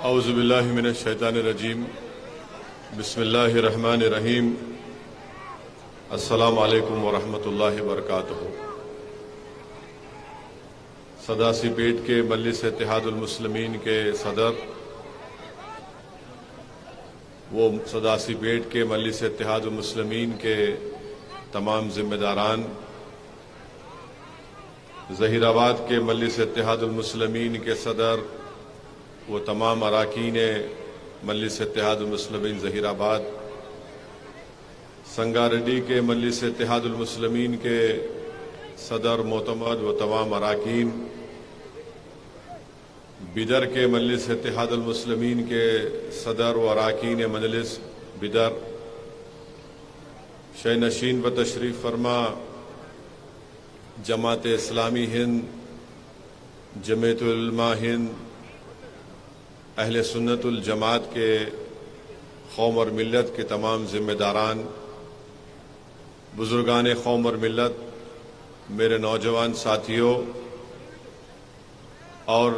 औज़ुबिल्लाहि मिनश्शैतानिर्रजीम बिस्मिल्लाहिर्रहमानिर्रहीम अस्सलामु अलैकुम वरहमतुल्लाहि वबरकातुहू। सदासीपेट के मजलिस इत्तेहादुल मुस्लिमीन के सदर, वो सदासीपेट के मजलिस इत्तेहादुल मुस्लिमीन के तमाम जिम्मेदारान, ज़हीराबाद के मजलिस इत्तेहादुल मुस्लिमीन के सदर, वो तमाम अराकीन मजलिस इत्तेहादुल मुस्लिमीन ज़हीराबाद, संगारेड्डी के मजलिस इत्तेहादुल मुस्लिमीन के सदर मोतमद व तमाम अराकीन, बिदर के मजलिस इत्तेहादुल मुस्लिमीन के सदर व अराकीन मजलिस बिदर, शयनशीन व तशरीफ़ फरमा जमात इस्लामी हिंद, जमीयतुल उलमा हिंद, अहले सुन्नतुल जमात के कौम और मिल्लत के तमाम जिम्मेदारान, बुजुर्गान कौम और मिल्लत, मेरे नौजवान साथियों और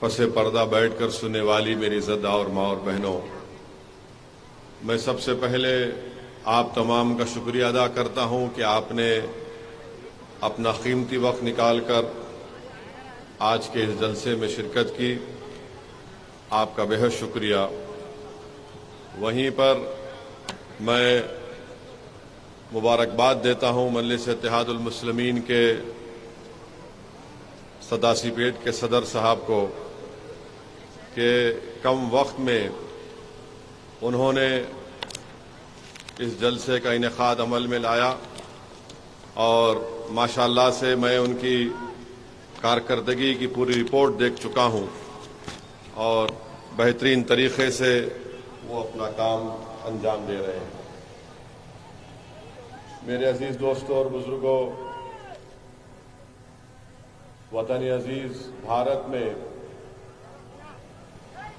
पसे पर्दा बैठकर सुनने वाली मेरी इज़्ज़तदार और माँ और बहनों, मैं सबसे पहले आप तमाम का शुक्रिया अदा करता हूँ कि आपने अपना कीमती वक्त निकालकर आज के इस जलसे में शिरकत की। आपका बेहद शुक्रिया। वहीं पर मैं मुबारकबाद देता हूँ मजलिस इत्तेहादुल मुस्लिमीन के सदासीपेट के सदर साहब को कि कम वक्त में उन्होंने इस जलसे का इनेकाद अमल में लाया और माशाअल्लाह से मैं उनकी कारकर्दगी की पूरी रिपोर्ट देख चुका हूँ और बेहतरीन तरीके से वो अपना काम अंजाम दे रहे हैं। मेरे अजीज दोस्तों और बुजुर्गों, वतन अजीज भारत में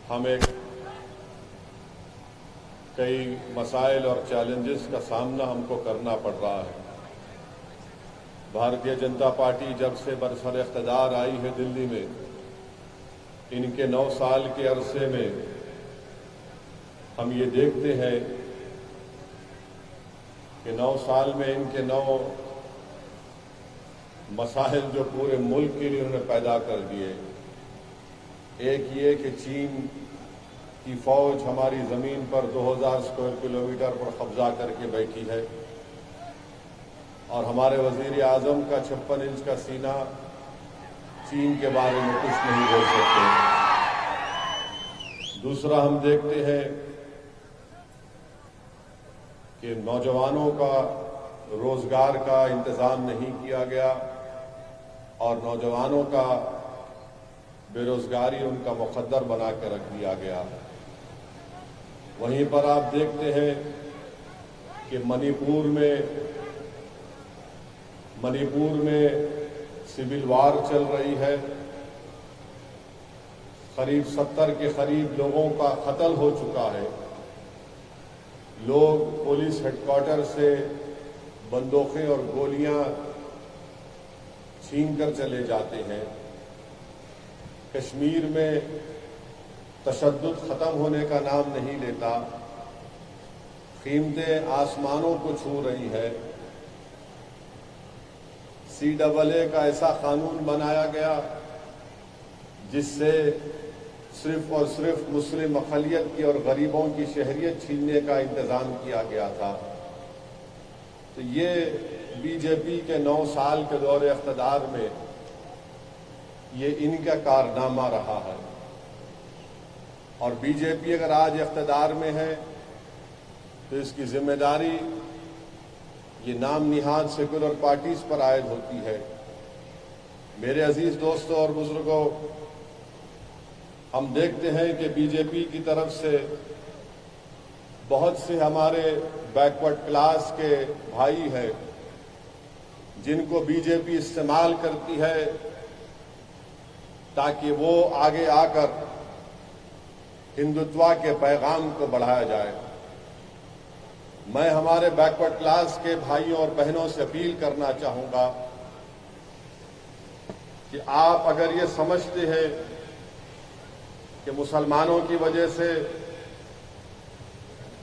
हमें कई मसाइल और चैलेंजेस का सामना हमको करना पड़ रहा है। भारतीय जनता पार्टी जब से बरसर इख्तिदार आई है दिल्ली में, इनके 9 साल के अरसे में हम ये देखते हैं कि 9 साल में इनके 9 मसाइल जो पूरे मुल्क के लिए उन्होंने पैदा कर दिए। एक ये कि चीन की फौज हमारी ज़मीन पर 2000 स्क्वायर किलोमीटर पर कब्जा करके बैठी है और हमारे वज़ीर आज़म का 56 इंच का सीना चीन के बारे में कुछ नहीं बोल सकते। दूसरा, हम देखते हैं कि नौजवानों का रोजगार का इंतजाम नहीं किया गया और नौजवानों का बेरोजगारी उनका मुकद्दर बना कर रख दिया गया। वहीं पर आप देखते हैं कि मणिपुर में सिविल वार चल रही है। करीब 70 के करीब लोगों का कत्ल हो चुका है। लोग पुलिस हेडक्वार्टर से बंदूकें और गोलियां छीन कर चले जाते हैं। कश्मीर में तशद्दुद खत्म होने का नाम नहीं लेता। कीमतें आसमानों को छू रही है। CAA का ऐसा कानून बनाया गया जिससे सिर्फ और सिर्फ मुस्लिम अक़लियत की और गरीबों की शहरियत छीनने का इंतजाम किया गया था। तो ये बीजेपी के 9 साल के दौरे इख्तिदार में ये इनका कारनामा रहा है। और बीजेपी अगर आज इख्तिदार में है तो इसकी जिम्मेदारी ये नाम निहाद सेकुलर पार्टीज पर आयद होती है। मेरे अजीज दोस्तों और बुजुर्गों, हम देखते हैं कि बीजेपी की तरफ से बहुत से हमारे बैकवर्ड क्लास के भाई हैं जिनको बीजेपी इस्तेमाल करती है ताकि वो आगे आकर हिंदुत्व के पैगाम को बढ़ाया जाए। मैं हमारे बैकवर्ड क्लास के भाइयों और बहनों से अपील करना चाहूंगा कि आप अगर ये समझते हैं कि मुसलमानों की वजह से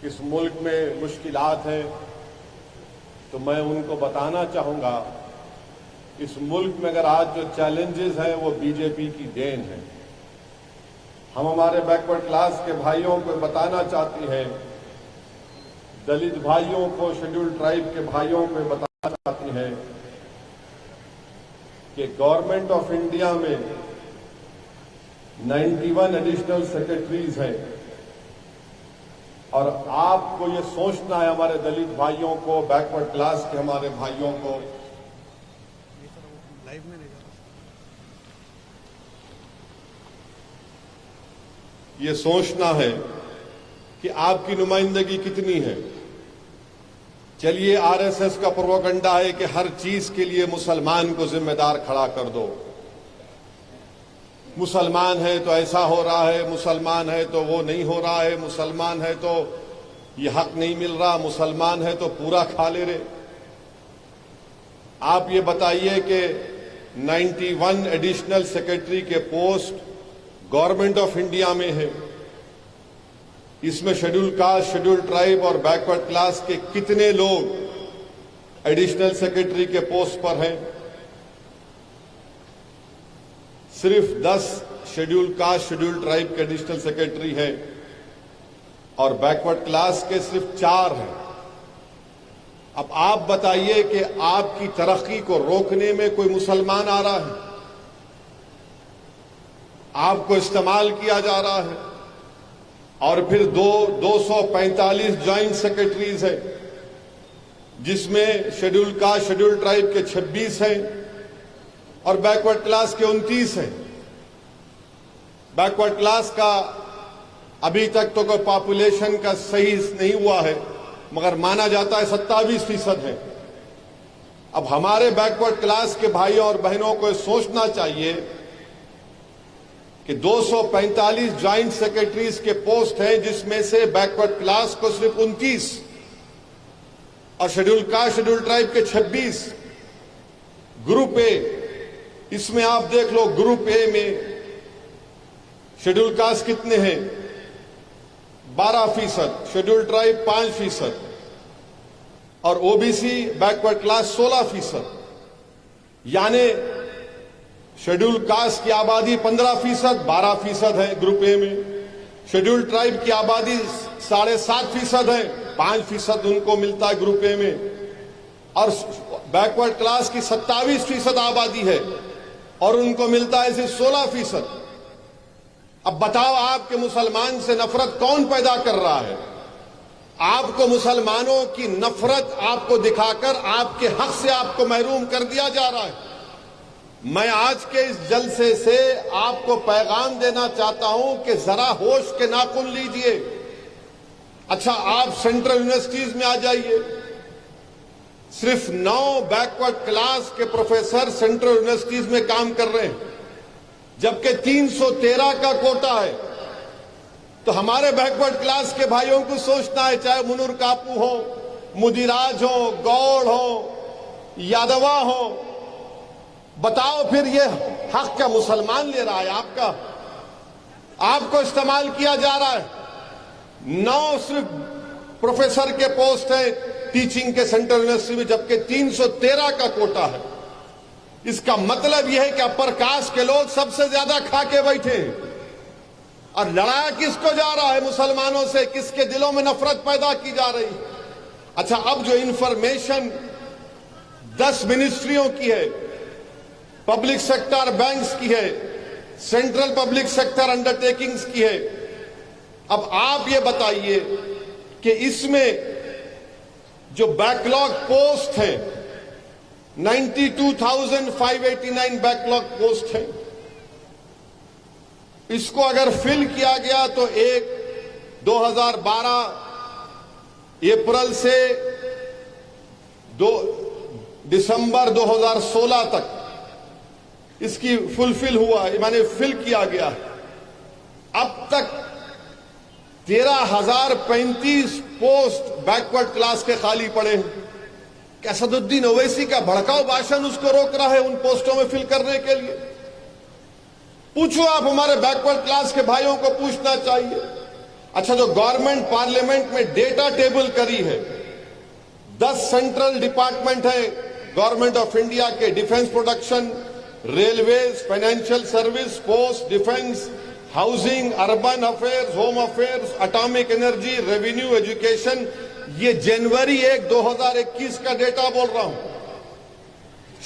इस मुल्क में मुश्किलात हैं, तो मैं उनको बताना चाहूँगा इस मुल्क में अगर आज जो चैलेंजेस हैं वो बीजेपी की देन है। हम हमारे बैकवर्ड क्लास के भाइयों को बताना चाहते हैं, दलित भाइयों को, शेड्यूल्ड ट्राइब के भाइयों को बताना चाहते हैं कि गवर्नमेंट ऑफ इंडिया में 91 एडिशनल सेक्रेटरीज हैं और आपको ये सोचना है, हमारे दलित भाइयों को, बैकवर्ड क्लास के हमारे भाइयों को, ये सोचना है कि आपकी नुमाइंदगी कितनी है। चलिए, आरएसएस का प्रोपेगेंडा है कि हर चीज के लिए मुसलमान को जिम्मेदार खड़ा कर दो। मुसलमान है तो ऐसा हो रहा है, मुसलमान है तो वो नहीं हो रहा है, मुसलमान है तो ये हक नहीं मिल रहा, मुसलमान है तो पूरा खा ले रहे। आप ये बताइए कि 91 एडिशनल सेक्रेटरी के पोस्ट गवर्नमेंट ऑफ इंडिया में है, इसमें शेड्यूल कास्ट, शेड्यूल ट्राइब और बैकवर्ड क्लास के कितने लोग एडिशनल सेक्रेटरी के पोस्ट पर हैं? सिर्फ 10 शेड्यूल कास्ट, शेड्यूल ट्राइब के एडिशनल सेक्रेटरी हैं और बैकवर्ड क्लास के सिर्फ 4 हैं। अब आप बताइए कि आपकी तरक्की को रोकने में कोई मुसलमान आ रहा है? आपको इस्तेमाल किया जा रहा है। और फिर 245 ज्वाइंट सेक्रेटरीज हैं, जिसमें शेड्यूल कास्ट, शेड्यूल ट्राइब के 26 हैं और बैकवर्ड क्लास के 29 हैं। बैकवर्ड क्लास का अभी तक तो कोई पॉपुलेशन का सही नहीं हुआ है, मगर माना जाता है 27% है। अब हमारे बैकवर्ड क्लास के भाइयों और बहनों को सोचना चाहिए कि 245 ज्वाइंट सेक्रेटरीज के पोस्ट हैं, जिसमें से बैकवर्ड क्लास को सिर्फ 29 और शेड्यूल कास्ट, शेड्यूल ट्राइब के 26। ग्रुप ए, इसमें आप देख लो, ग्रुप ए में शेड्यूल कास्ट कितने हैं? 12%, शेड्यूल ट्राइब 5% और ओबीसी बैकवर्ड क्लास 16%। यानी शेड्यूल कास्ट की आबादी 15%, 12% है ग्रुप ए में। शेड्यूल ट्राइब की आबादी 7.5% है, 5% उनको मिलता है ग्रुप ए में। और बैकवर्ड क्लास की 27% आबादी है और उनको मिलता है सिर्फ 16%। अब बताओ, आपके मुसलमान से नफरत कौन पैदा कर रहा है? आपको मुसलमानों की नफरत आपको दिखाकर आपके हक से आपको महरूम कर दिया जा रहा है। मैं आज के इस जलसे से आपको पैगाम देना चाहता हूं कि जरा होश के नाखून लीजिए। अच्छा, आप सेंट्रल यूनिवर्सिटीज में आ जाइए, सिर्फ 9 बैकवर्ड क्लास के प्रोफेसर सेंट्रल यूनिवर्सिटीज में काम कर रहे हैं, जबकि 313 का कोटा है। तो हमारे बैकवर्ड क्लास के भाइयों को सोचना है, चाहे मुनूर कापू हो, मुदिराज हो, गौड़ हो, यादवा हो, बताओ फिर ये हक क्या मुसलमान ले रहा है? आपको इस्तेमाल किया जा रहा है। 9 सिर्फ प्रोफेसर के पोस्ट हैं टीचिंग के सेंट्रल यूनिवर्सिटी में, जबकि 313 का कोटा है। इसका मतलब यह है कि अपर कास्ट के लोग सबसे ज्यादा खा के बैठे हैं। और लड़ाया किसको जा रहा है? मुसलमानों से। किसके दिलों में नफरत पैदा की जा रही? अच्छा, अब जो इंफॉर्मेशन 10 मिनिस्ट्रियों की है, पब्लिक सेक्टर बैंक्स की है, सेंट्रल पब्लिक सेक्टर अंडरटेकिंग्स की है, अब आप ये बताइए कि इसमें जो बैकलॉग पोस्ट है 92,589 बैकलॉग पोस्ट है, इसको अगर फिल किया गया तो 2012 अप्रैल से 2 दिसंबर 2016 तक इसकी फुलफिल हुआ, माने फिल किया गया। अब तक 13,035 पोस्ट बैकवर्ड क्लास के खाली पड़े हैं। क्या असदुद्दीन ओवैसी का भड़काऊ भाषण उसको रोक रहा है उन पोस्टों में फिल करने के लिए? पूछो आप हमारे बैकवर्ड क्लास के भाइयों को पूछना चाहिए। अच्छा, जो गवर्नमेंट पार्लियामेंट में डेटा टेबल करी है, 10 सेंट्रल डिपार्टमेंट है गवर्नमेंट ऑफ इंडिया के, defence production, railways, financial service, post, defence, housing, urban affairs, home affairs, atomic energy, revenue, education. ये जनवरी 1, 2021 का डेटा बोल रहा हूं।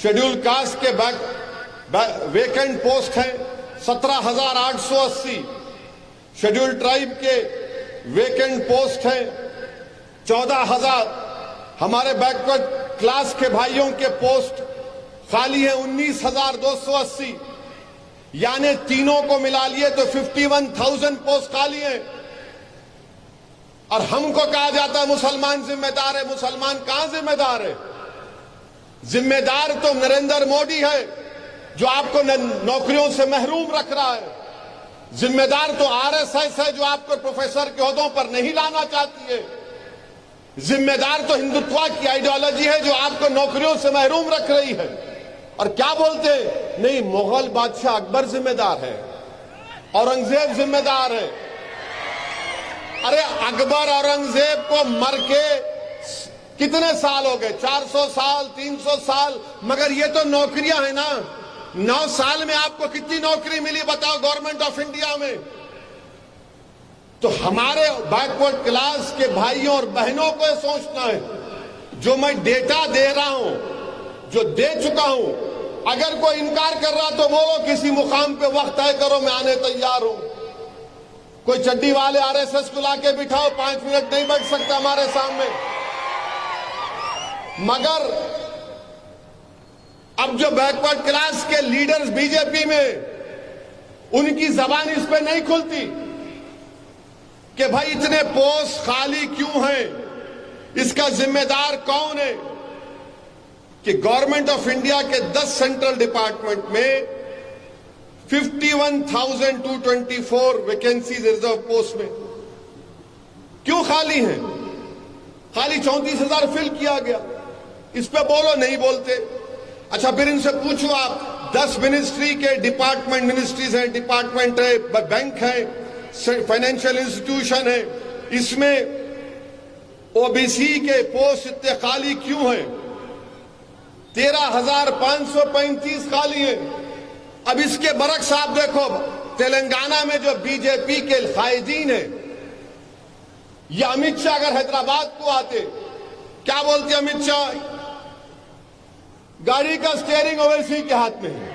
शेड्यूल कास्ट के वेकेंट पोस्ट हैं 17,880। शेड्यूल ट्राइब के वेकेंट पोस्ट हैं 14,000। हमारे बैकवर्ड क्लास के भाइयों के पोस्ट खाली है 19,280। यानी तीनों को मिला लिए तो 51,000 पोस्ट खाली है। और हमको कहा जाता है मुसलमान जिम्मेदार है। मुसलमान कहां जिम्मेदार है? जिम्मेदार तो नरेंद्र मोदी है जो आपको नौकरियों से महरूम रख रहा है। जिम्मेदार तो आरएसएस है जो आपको प्रोफेसर के ओहदों पर नहीं लाना चाहती है। जिम्मेदार तो हिंदुत्व की आइडियोलॉजी है जो आपको नौकरियों से महरूम रख रही है। और क्या बोलते? नहीं, मुगल बादशाह अकबर जिम्मेदार है, औरंगजेब जिम्मेदार है। अरे अकबर औरंगजेब को मर के कितने साल हो गए? 400 साल, 300 साल। मगर ये तो नौकरियां हैं ना। 9 साल में आपको कितनी नौकरी मिली बताओ गवर्नमेंट ऑफ इंडिया में? तो हमारे बैकवर्ड क्लास के भाइयों और बहनों को यह सोचना है, जो मैं डेटा दे रहा हूं, जो दे चुका हूं, अगर कोई इनकार कर रहा तो बोलो, किसी मुकाम पे वक्त तय करो, मैं आने तैयार हूं। कोई चड्डी वाले आरएसएस को लाके बिठाओ, 5 मिनट नहीं बैठ सकता हमारे सामने। मगर अब जो बैकवर्ड क्लास के लीडर्स बीजेपी में, उनकी जबान इस पे नहीं खुलती कि भाई इतने पोस्ट खाली क्यों हैं, इसका जिम्मेदार कौन है? कि गवर्नमेंट ऑफ इंडिया के 10 सेंट्रल डिपार्टमेंट में 51,224 वैकेंसीज रिजर्व पोस्ट में क्यों खाली हैं? खाली 34,000 फिल किया गया। इस पे बोलो, नहीं बोलते। अच्छा, फिर इनसे पूछो आप, 10 मिनिस्ट्री के डिपार्टमेंट, मिनिस्ट्रीज हैं, डिपार्टमेंट है, बैंक है, फाइनेंशियल इंस्टीट्यूशन है, इसमें ओबीसी के पोस्ट इतने खाली क्यों हैं? 13,535 खाली है। अब इसके बरक्स आप देखो, तेलंगाना में जो बीजेपी के कायदीन है, ये अमित शाह अगर हैदराबाद को आते, क्या बोलते अमित शाह? गाड़ी का स्टीयरिंग ओवैसी के हाथ में है।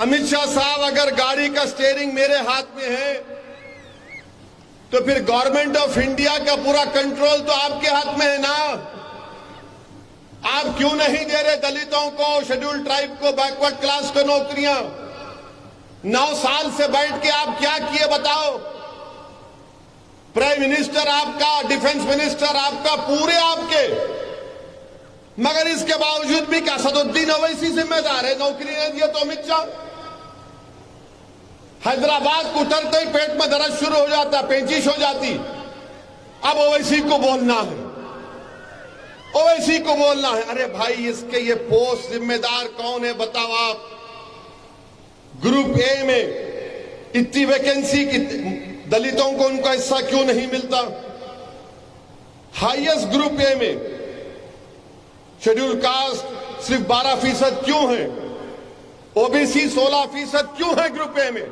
अमित शाह साहब, अगर गाड़ी का स्टीयरिंग मेरे हाथ में है तो फिर गवर्नमेंट ऑफ इंडिया का पूरा कंट्रोल तो आपके हाथ में है ना। आप क्यों नहीं दे रहे दलितों को, शेड्यूल ट्राइब को, बैकवर्ड क्लास को नौकरियां? 9 साल से बैठ के आप क्या किए बताओ? प्राइम मिनिस्टर आपका, डिफेंस मिनिस्टर आपका, पूरे आपके। मगर इसके बावजूद भी क्या असदुद्दीन ओवैसी जिम्मेदार है? नौकरी नहीं दिया तो अमित शाह। हैदराबाद को उतरते ही पेट में दर्द शुरू हो जाता, पेचिश हो जाती। अब ओवैसी को बोलना है, ओवैसी को बोलना है। अरे भाई, इसके ये पोस्ट जिम्मेदार कौन है बताओ आप? ग्रुप ए में इतनी वैकेंसी की, दलितों को उनका हिस्सा क्यों नहीं मिलता? हाईएस्ट ग्रुप ए में शेड्यूल कास्ट सिर्फ 12% क्यों है? ओबीसी 16% क्यों है ग्रुप ए में?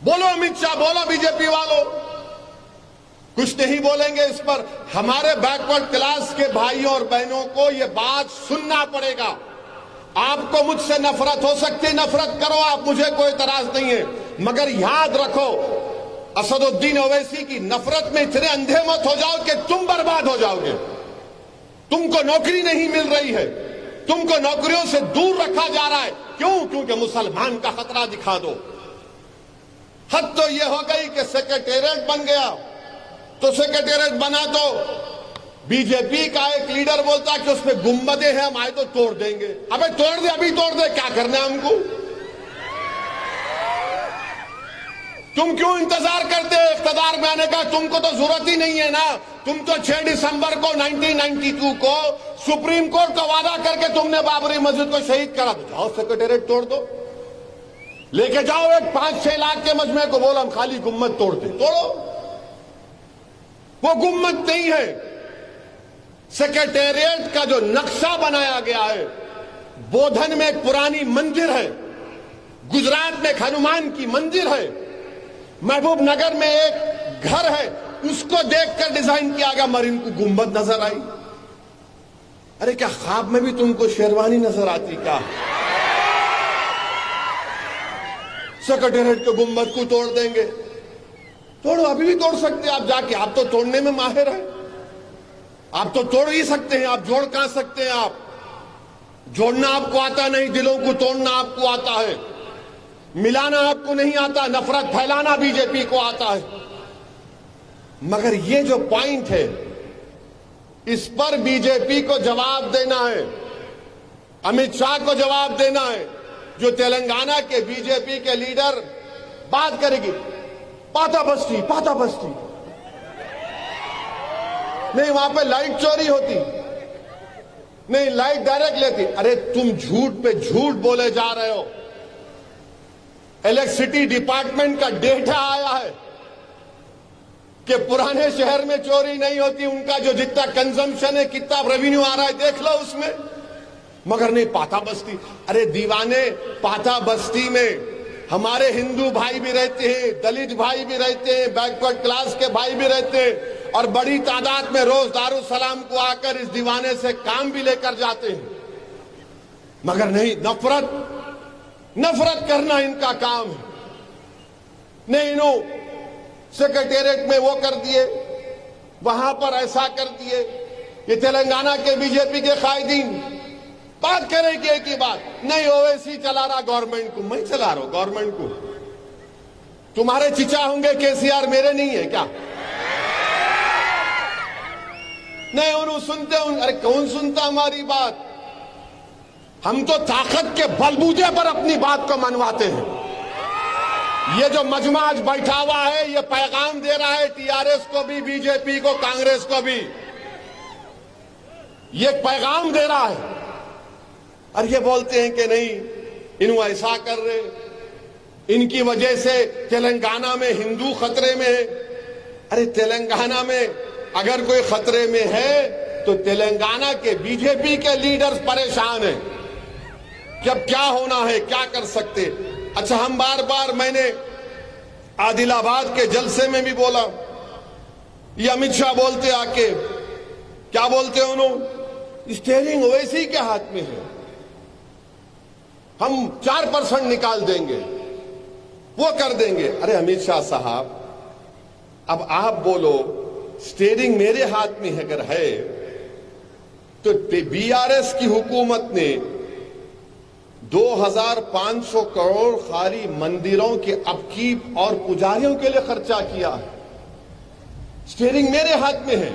बोलो अमित शाह, बोलो बीजेपी वालों। कुछ नहीं बोलेंगे इस पर। हमारे बैकवर्ड क्लास के भाइयों और बहनों को यह बात सुनना पड़ेगा। आपको मुझसे नफरत हो सकती है, नफरत करो आप, मुझे कोई इतराज नहीं है। मगर याद रखो, असदुद्दीन ओवैसी की नफरत में इतने अंधे मत हो जाओ कि तुम बर्बाद हो जाओगे। तुमको नौकरी नहीं मिल रही है, तुमको नौकरियों से दूर रखा जा रहा है। क्यों? क्योंकि मुसलमान का खतरा दिखा दो। हद तो यह हो गई कि सेक्रेटेरिएट बन गया, तो सेक्रेटेरिएट बना तो बीजेपी का एक लीडर बोलता कि उसमें गुंबदें हैं, हम आए तो तोड़ देंगे। अबे तोड़ दे, अभी तोड़ दे, क्या करना है हमको? तुम क्यों इंतजार करते हो इख्तियार में आने का? तुमको तो जरूरत ही नहीं है ना। तुम तो 6 दिसंबर को 1992 को सुप्रीम कोर्ट का वादा करके तुमने बाबरी मस्जिद को शहीद करा। तो जाओ सेक्रेटेरिएट तोड़ दो, लेके जाओ एक 5-6 लाख के मजमे को, बोलो हम खाली गुम्मत तोड़ते, तोड़ो। वो गुम्मत नहीं है। सेक्रेटेरिएट का जो नक्शा बनाया गया है, बोधन में एक पुरानी मंदिर है, गुजरात में एक हनुमान की मंदिर है, महबूब नगर में एक घर है, उसको देखकर डिजाइन किया गया, मगर इनको गुंबद नजर आई। अरे क्या ख्वाब में भी तुमको शेरवानी नजर आती क्या? सेक्रेटेरिएट के गुंबद को तोड़ देंगे। तोड़ो, अभी भी तोड़ सकते हैं आप जाके, आप तो तोड़ने में माहिर हैं, आप तो तोड़ ही सकते हैं। आप जोड़ कहां सकते हैं? आप जोड़ना आपको आता नहीं, दिलों को तोड़ना आपको आता है, मिलाना आपको नहीं आता, नफरत फैलाना बीजेपी को आता है। मगर ये जो पॉइंट है, इस पर बीजेपी को जवाब देना है, अमित शाह को जवाब देना है। जो तेलंगाना के बीजेपी के लीडर बात करेगी पाता बस्ती नहीं, वहां पे लाइट चोरी होती नहीं, लाइट डायरेक्ट लेती। अरे तुम झूठ पे झूठ बोले जा रहे हो। इलेक्ट्रिसिटी डिपार्टमेंट का डेटा आया है कि पुराने शहर में चोरी नहीं होती, उनका जो जितना कंजम्पशन है, कितना रेवेन्यू आ रहा है देख लो उसमें। मगर नहीं, पाता बस्ती। अरे दीवाने, पाता बस्ती में हमारे हिंदू भाई भी रहते हैं, दलित भाई भी रहते हैं, बैकवर्ड क्लास के भाई भी रहते हैं, और बड़ी तादाद में रोज दारुसलाम को आकर इस दीवाने से काम भी लेकर जाते हैं। मगर नहीं, नफरत करना इनका काम है। नहीं, नो सेक्रेटेरिएट में वो कर दिए, वहां पर ऐसा कर दिए। ये तेलंगाना के बीजेपी के कायदीन बात करेंगे एक ही बात, नहीं ओवैसी चला रहा गवर्नमेंट को, मैं चला रहा हूं गवर्नमेंट को। तुम्हारे चिचा होंगे केसीआर, मेरे नहीं है क्या? नहीं, उन्होंने सुनते हूं। अरे कौन सुनता हमारी बात? हम तो ताकत के बलबूते पर अपनी बात को मनवाते हैं। ये जो मजमा आज बैठा हुआ है, ये पैगाम दे रहा है टीआरएस को भी, बीजेपी को, कांग्रेस को भी, ये पैगाम दे रहा है। और ये बोलते हैं कि नहीं, इन्हों ऐसा कर रहे, इनकी वजह से तेलंगाना में हिंदू खतरे में है। अरे तेलंगाना में अगर कोई खतरे में है तो तेलंगाना के बीजेपी के लीडर्स परेशान हैं कि अब क्या होना है, क्या कर सकते। अच्छा, हम बार बार, मैंने आदिलाबाद के जलसे में भी बोला, ये अमित शाह बोलते आके, क्या बोलते हैं उन्होंने, स्टीयरिंग ओवैसी के हाथ में है, हम 4% निकाल देंगे, वो कर देंगे। अरे अमित शाह साहब, अब आप बोलो स्टीयरिंग मेरे हाथ में अगर है तो बीआरएस की हुकूमत ने 2500 करोड़ खाली मंदिरों के अपकीप और पुजारियों के लिए खर्चा किया है। स्टीयरिंग मेरे हाथ में है।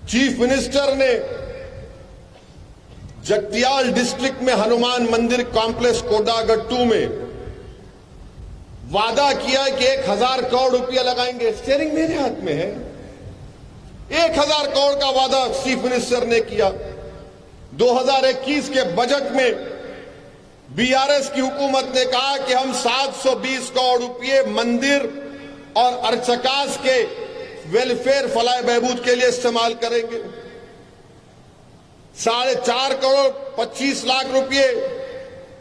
चीफ मिनिस्टर ने जगतियाल डिस्ट्रिक्ट में हनुमान मंदिर कॉम्प्लेक्स कोडागट्टू में वादा किया कि 1000 करोड़ रुपया लगाएंगे। स्टीयरिंग मेरे हाथ में है। 1000 करोड़ का वादा चीफ मिनिस्टर ने किया। 2021 के बजट में बीआरएस की हुकूमत ने कहा कि हम 720 करोड़ रुपये मंदिर और अर्चकास के वेलफेयर, फलाह बहबूद के लिए इस्तेमाल करेंगे। 4.5 करोड़ 25 लाख रुपये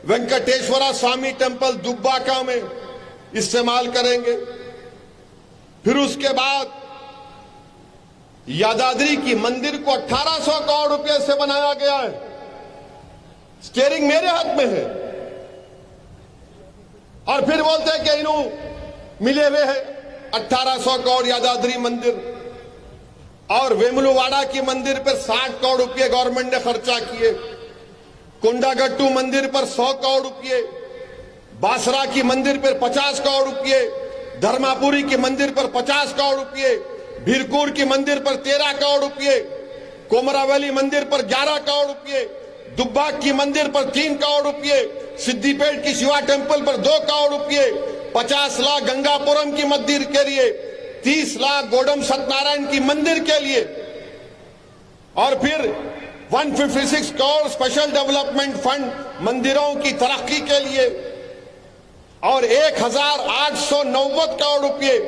वेंकटेश्वरा स्वामी टेम्पल दुब्बाका में इस्तेमाल करेंगे। फिर उसके बाद यादाद्री की मंदिर को 1800 करोड़ रुपए से बनाया गया है। स्टीयरिंग मेरे हाथ में है। और फिर बोलते हैं कि इन्हों मिले हुए हैं 1800 करोड़ यादाद्री मंदिर, और वेमुलवाड़ा की मंदिर पर 60 करोड़ रुपए गवर्नमेंट ने खर्चा किए। कोंडागट्टू मंदिर पर 100 करोड़ रुपए, बासरा की मंदिर पर 50 करोड़ रुपए, धर्मापुरी की मंदिर पर 50 करोड़ रुपए, भीरकुर की मंदिर पर 13 करोड़ रुपए, कोमरावली मंदिर पर 11 करोड़ रुपए, दुब्बाक की मंदिर पर 3 करोड़ रुपए, सिद्दीपेट की शिवा टेम्पल पर 2 करोड़ रुपए, 50 लाख गंगापुरम की मंदिर के लिए, 30 लाख गोडम सत्यनारायण की मंदिर के लिए, और फिर 156 करोड़ स्पेशल डेवलपमेंट फंड मंदिरों की तरक्की के लिए, और 1890 करोड़ रुपए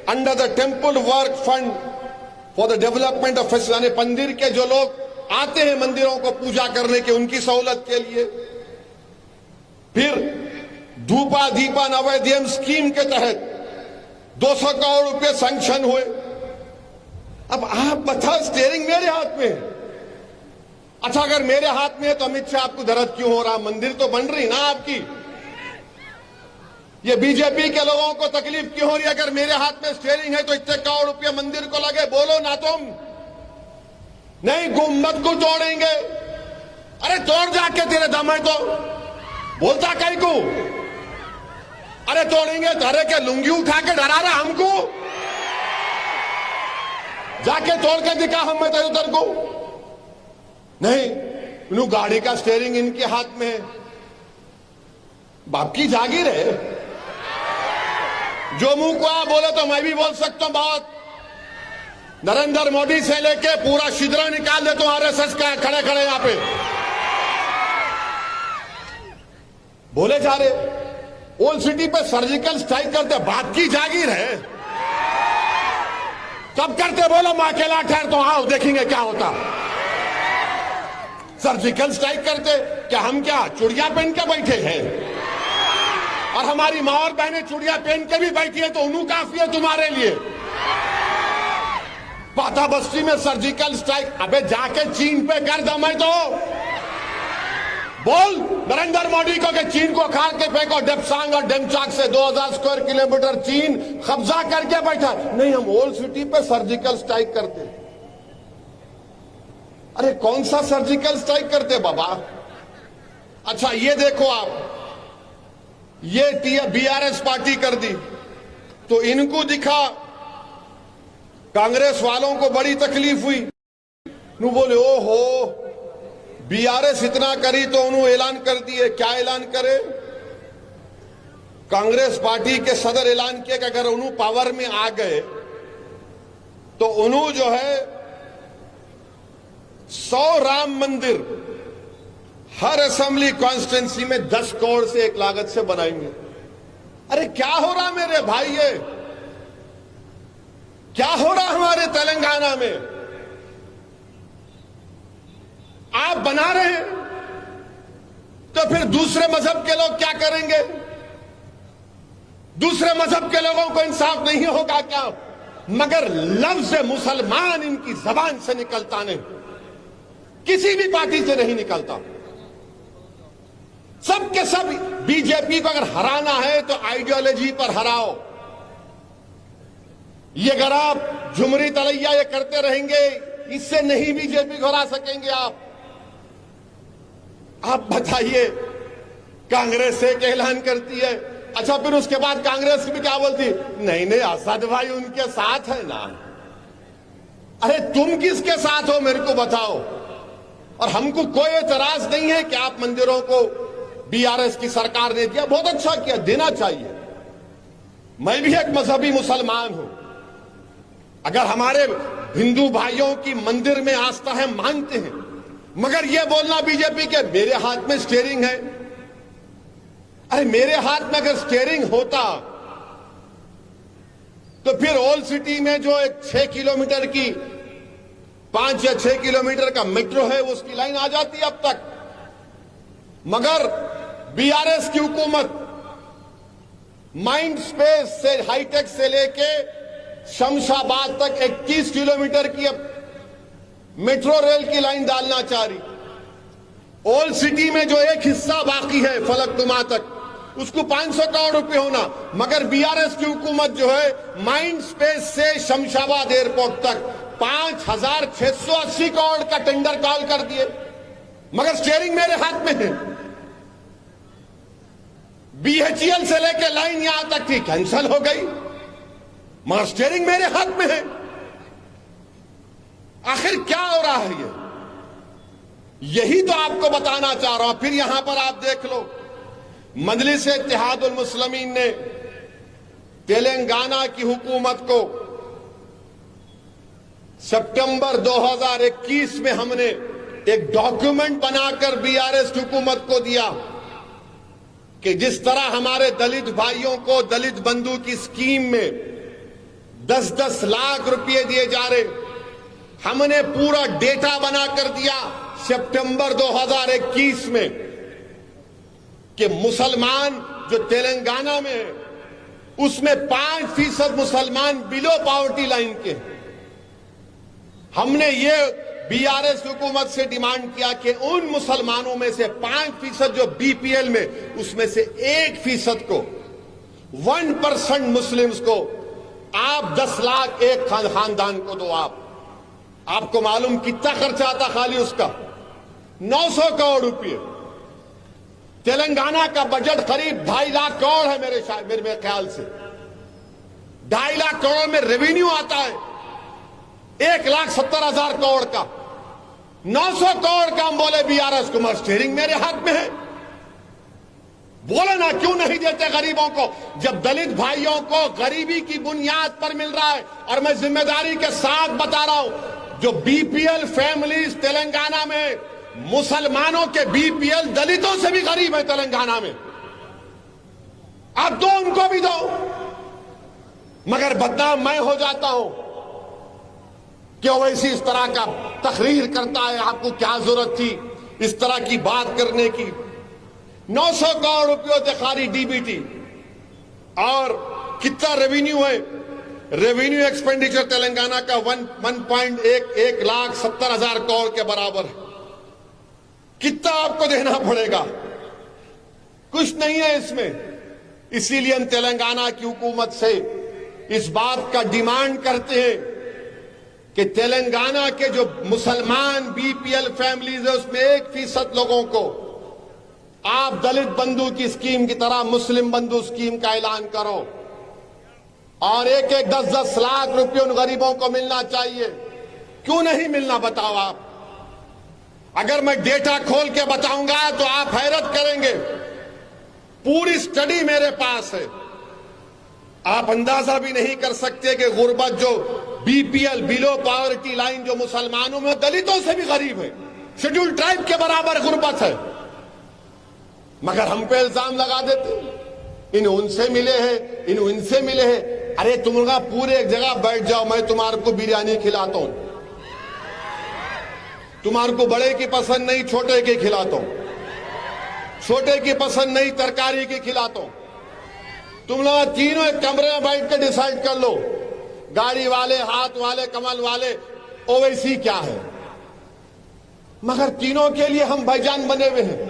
under the temple work fund for the development of festival, यानी मंदिर के जो लोग आते हैं मंदिरों को पूजा करने के, उनकी सहूलत के लिए। फिर धूपा दीपा नवोदयम स्कीम के तहत 200 करोड़ रुपए सैंक्शन हुए। अब आप बताओ, स्टीयरिंग मेरे हाथ में है। अच्छा, अगर मेरे हाथ में है तो अमित शाह आपको दर्द क्यों हो रहा? मंदिर तो बन रही ना आपकी। ये बीजेपी के लोगों को तकलीफ क्यों हो रही है? अगर मेरे हाथ में स्टीयरिंग है तो इतने करोड़ रुपए मंदिर को लगे, बोलो ना तुम। नहीं, गुम्बद को तोड़ेंगे। अरे तोड़ जाके, तेरे दम है तो बोलता कहीं को। अरे तोड़ेंगे, धरे के लुंगी उठा के डरा रहा हमको। जाके तोड़ के दिखा हमें तो उधर को। नहीं, गाड़ी का स्टीयरिंग इनके हाथ में है। बाप की जागीर है। जो मुंह को आप बोले तो मैं भी बोल सकता हूं बहुत। नरेंद्र मोदी से लेके पूरा शिद्रा निकाल देता हूं आरएसएस का, खड़े खड़े यहां पे बोले जा रहे। ओल्ड सिटी पे सर्जिकल स्ट्राइक करते, बात की जागीर है। कब करते बोलो, मैं अकेला ठहरता हूं, आओ देखेंगे क्या होता। सर्जिकल स्ट्राइक करते क्या? हम क्या चूड़ियां पहन के बैठे हैं? और हमारी मां और बहनें चूड़ियां पहन के भी बैठी है तो उन्हें काफी है तुम्हारे लिए। पाता बस्ती में सर्जिकल स्ट्राइक, अबे जाके चीन पे कर दम है तो बोल नरेंद्र मोदी को कि चीन को खाल के फेंको। डेप्सांग और डेमचाक से 2000 स्क्वायर किलोमीटर चीन कब्जा करके बैठा। नहीं, हम ओल्ड सिटी पे सर्जिकल स्ट्राइक करते। अरे कौन सा सर्जिकल स्ट्राइक करते बाबा? अच्छा ये देखो आप, ये बीआरएस पार्टी कर दी तो इनको दिखा, कांग्रेस वालों को बड़ी तकलीफ हुई। नु बोले ओहो, बीआरएस इतना करी तो उन्होंने ऐलान कर दिए। क्या ऐलान करे? कांग्रेस पार्टी के सदर ऐलान किया कि अगर उन्होंने पावर में आ गए तो उन्होंने जो है 100 राम मंदिर हर असेंबली कॉन्स्टिट्यूंसी में 10 करोड़ से एक लागत से बनाएंगे। अरे क्या हो रहा मेरे भाई, ये क्या हो रहा हमारे तेलंगाना में? आप बना रहे हैं तो फिर दूसरे मजहब के लोग क्या करेंगे? दूसरे मजहब के लोगों को इंसाफ नहीं होगा क्या? मगर लफ्ज मुसलमान इनकी जबान से निकलता नहीं, किसी भी पार्टी से नहीं निकलता। सब के सब बीजेपी को अगर हराना है तो आइडियोलॉजी पर हराओ। ये अगर आप झुमरी तलैया ये करते रहेंगे, इससे नहीं बीजेपी को हरा सकेंगे आप बताइए। कांग्रेस एक ऐलान करती है, अच्छा फिर उसके बाद कांग्रेस भी क्या बोलती? नहीं नहीं, असद भाई उनके साथ है ना। अरे तुम किसके साथ हो मेरे को बताओ। और हमको कोई एतराज नहीं है कि आप मंदिरों को बीआरएस की सरकार ने दिया, बहुत अच्छा किया, देना चाहिए। मैं भी एक मजहबी मुसलमान हूं। अगर हमारे हिंदू भाइयों की मंदिर में आस्था है, मानते हैं, मगर यह बोलना बीजेपी के मेरे हाथ में स्टीयरिंग है। अरे मेरे हाथ में अगर स्टीयरिंग होता तो फिर ओल्ड सिटी में जो एक 6 किलोमीटर की 5 या 6 किलोमीटर का मेट्रो है उसकी लाइन आ जाती अब तक। मगर बीआरएस की हुकूमत माइंड स्पेस से हाईटेक से लेके शमशाबाद तक 21 किलोमीटर की अब मेट्रो रेल की लाइन डालना चाह रही। ओल्ड सिटी में जो एक हिस्सा बाकी है फलकनुमा तक, उसको 500 करोड़ रुपए होना, मगर बीआरएस की हुकूमत जो है माइंड स्पेस से शमशाबाद एयरपोर्ट तक 5680 करोड़ का टेंडर कॉल कर दिए, मगर स्टीयरिंग मेरे हाथ में है। बीएचईएल से लेकर लाइन यहां तक थी, कैंसिल हो गई, मगर स्टीयरिंग मेरे हाथ में है। आखिर क्या हो रहा है ये? यही तो आपको बताना चाह रहा हूं। फिर यहां पर आप देख लो, मजलिस इत्तेहादुल मुस्लिमीन ने तेलंगाना की हुकूमत को सितंबर 2021 में हमने एक डॉक्यूमेंट बनाकर बीआरएस हुकूमत को दिया कि जिस तरह हमारे दलित भाइयों को दलित बंधु की स्कीम में 10-10 लाख रुपए दिए जा रहे, हमने पूरा डेटा बनाकर दिया सितंबर 2021 में कि मुसलमान जो तेलंगाना में है उसमें 5% मुसलमान बिलो पॉवर्टी लाइन के। हमने ये बीआरएस हुकूमत से डिमांड किया कि उन मुसलमानों में से 5% जो बीपीएल में, उसमें से 1% को 1% मुस्लिम्स को आप 10 लाख एक खानदान को दो। आपको मालूम कितना खर्चा आता खाली उसका? 900 करोड़ रुपए। तेलंगाना का बजट करीब 2.5 लाख करोड़ है मेरे ख्याल से। 2.5 लाख करोड़ में रेवेन्यू आता है 1,70,000 करोड़ का। 900 करोड़ का हम बोले बीआरएस को स्टीयरिंग मेरे हाथ में है। बोले ना क्यों नहीं देते गरीबों को, जब दलित भाइयों को गरीबी की बुनियाद पर मिल रहा है। और मैं जिम्मेदारी के साथ बता रहा हूं, जो बीपीएल फैमिलीज तेलंगाना में, मुसलमानों के बीपीएल दलितों से भी गरीब है तेलंगाना में। आप दो, उनको भी दो। मगर बदनाम मैं हो जाता हूं कि ओवैसी इस तरह का तकरीर करता है। आपको क्या जरूरत थी इस तरह की बात करने की? 900 करोड़ रुपयों से खाली डीबीटी। और कितना रेवेन्यू है? रेवेन्यू एक्सपेंडिचर तेलंगाना का 1,70,000 करोड़ के बराबर है। कितना आपको देना पड़ेगा? कुछ नहीं है इसमें। इसीलिए हम तेलंगाना की हुकूमत से इस बात का डिमांड करते हैं कि तेलंगाना के जो मुसलमान बीपीएल फैमिलीज है उसमें 1% लोगों को आप दलित बंधु की स्कीम की तरह मुस्लिम बंधु स्कीम का ऐलान करो। और 10-10 लाख रुपए उन गरीबों को मिलना चाहिए। क्यों नहीं मिलना बताओ आप? अगर मैं डेटा खोल के बताऊंगा तो आप हैरत करेंगे। पूरी स्टडी मेरे पास है। आप अंदाजा भी नहीं कर सकते कि गुर्बत जो बीपीएल बिलो पॉवर्टी लाइन जो मुसलमानों में दलितों से भी गरीब है, शेड्यूल ट्राइब के बराबर गुर्बत है। मगर हम पे इल्जाम लगा देते इन उनसे मिले हैं, इन इनसे मिले हैं। अरे तुम लोग पूरे एक जगह बैठ जाओ, मैं तुम्हारे को बिरयानी खिलाता हूं। तुम्हारे को बड़े की पसंद नहीं, छोटे की खिलाता हूं। छोटे की पसंद नहीं, तरकारी की खिलाता हूं। तुम लोग तीनों एक कमरे में बैठ कर डिसाइड कर लो, गाड़ी वाले, हाथ वाले, कमल वाले, ओवैसी क्या है। मगर तीनों के लिए हम भाईजान बने हुए हैं।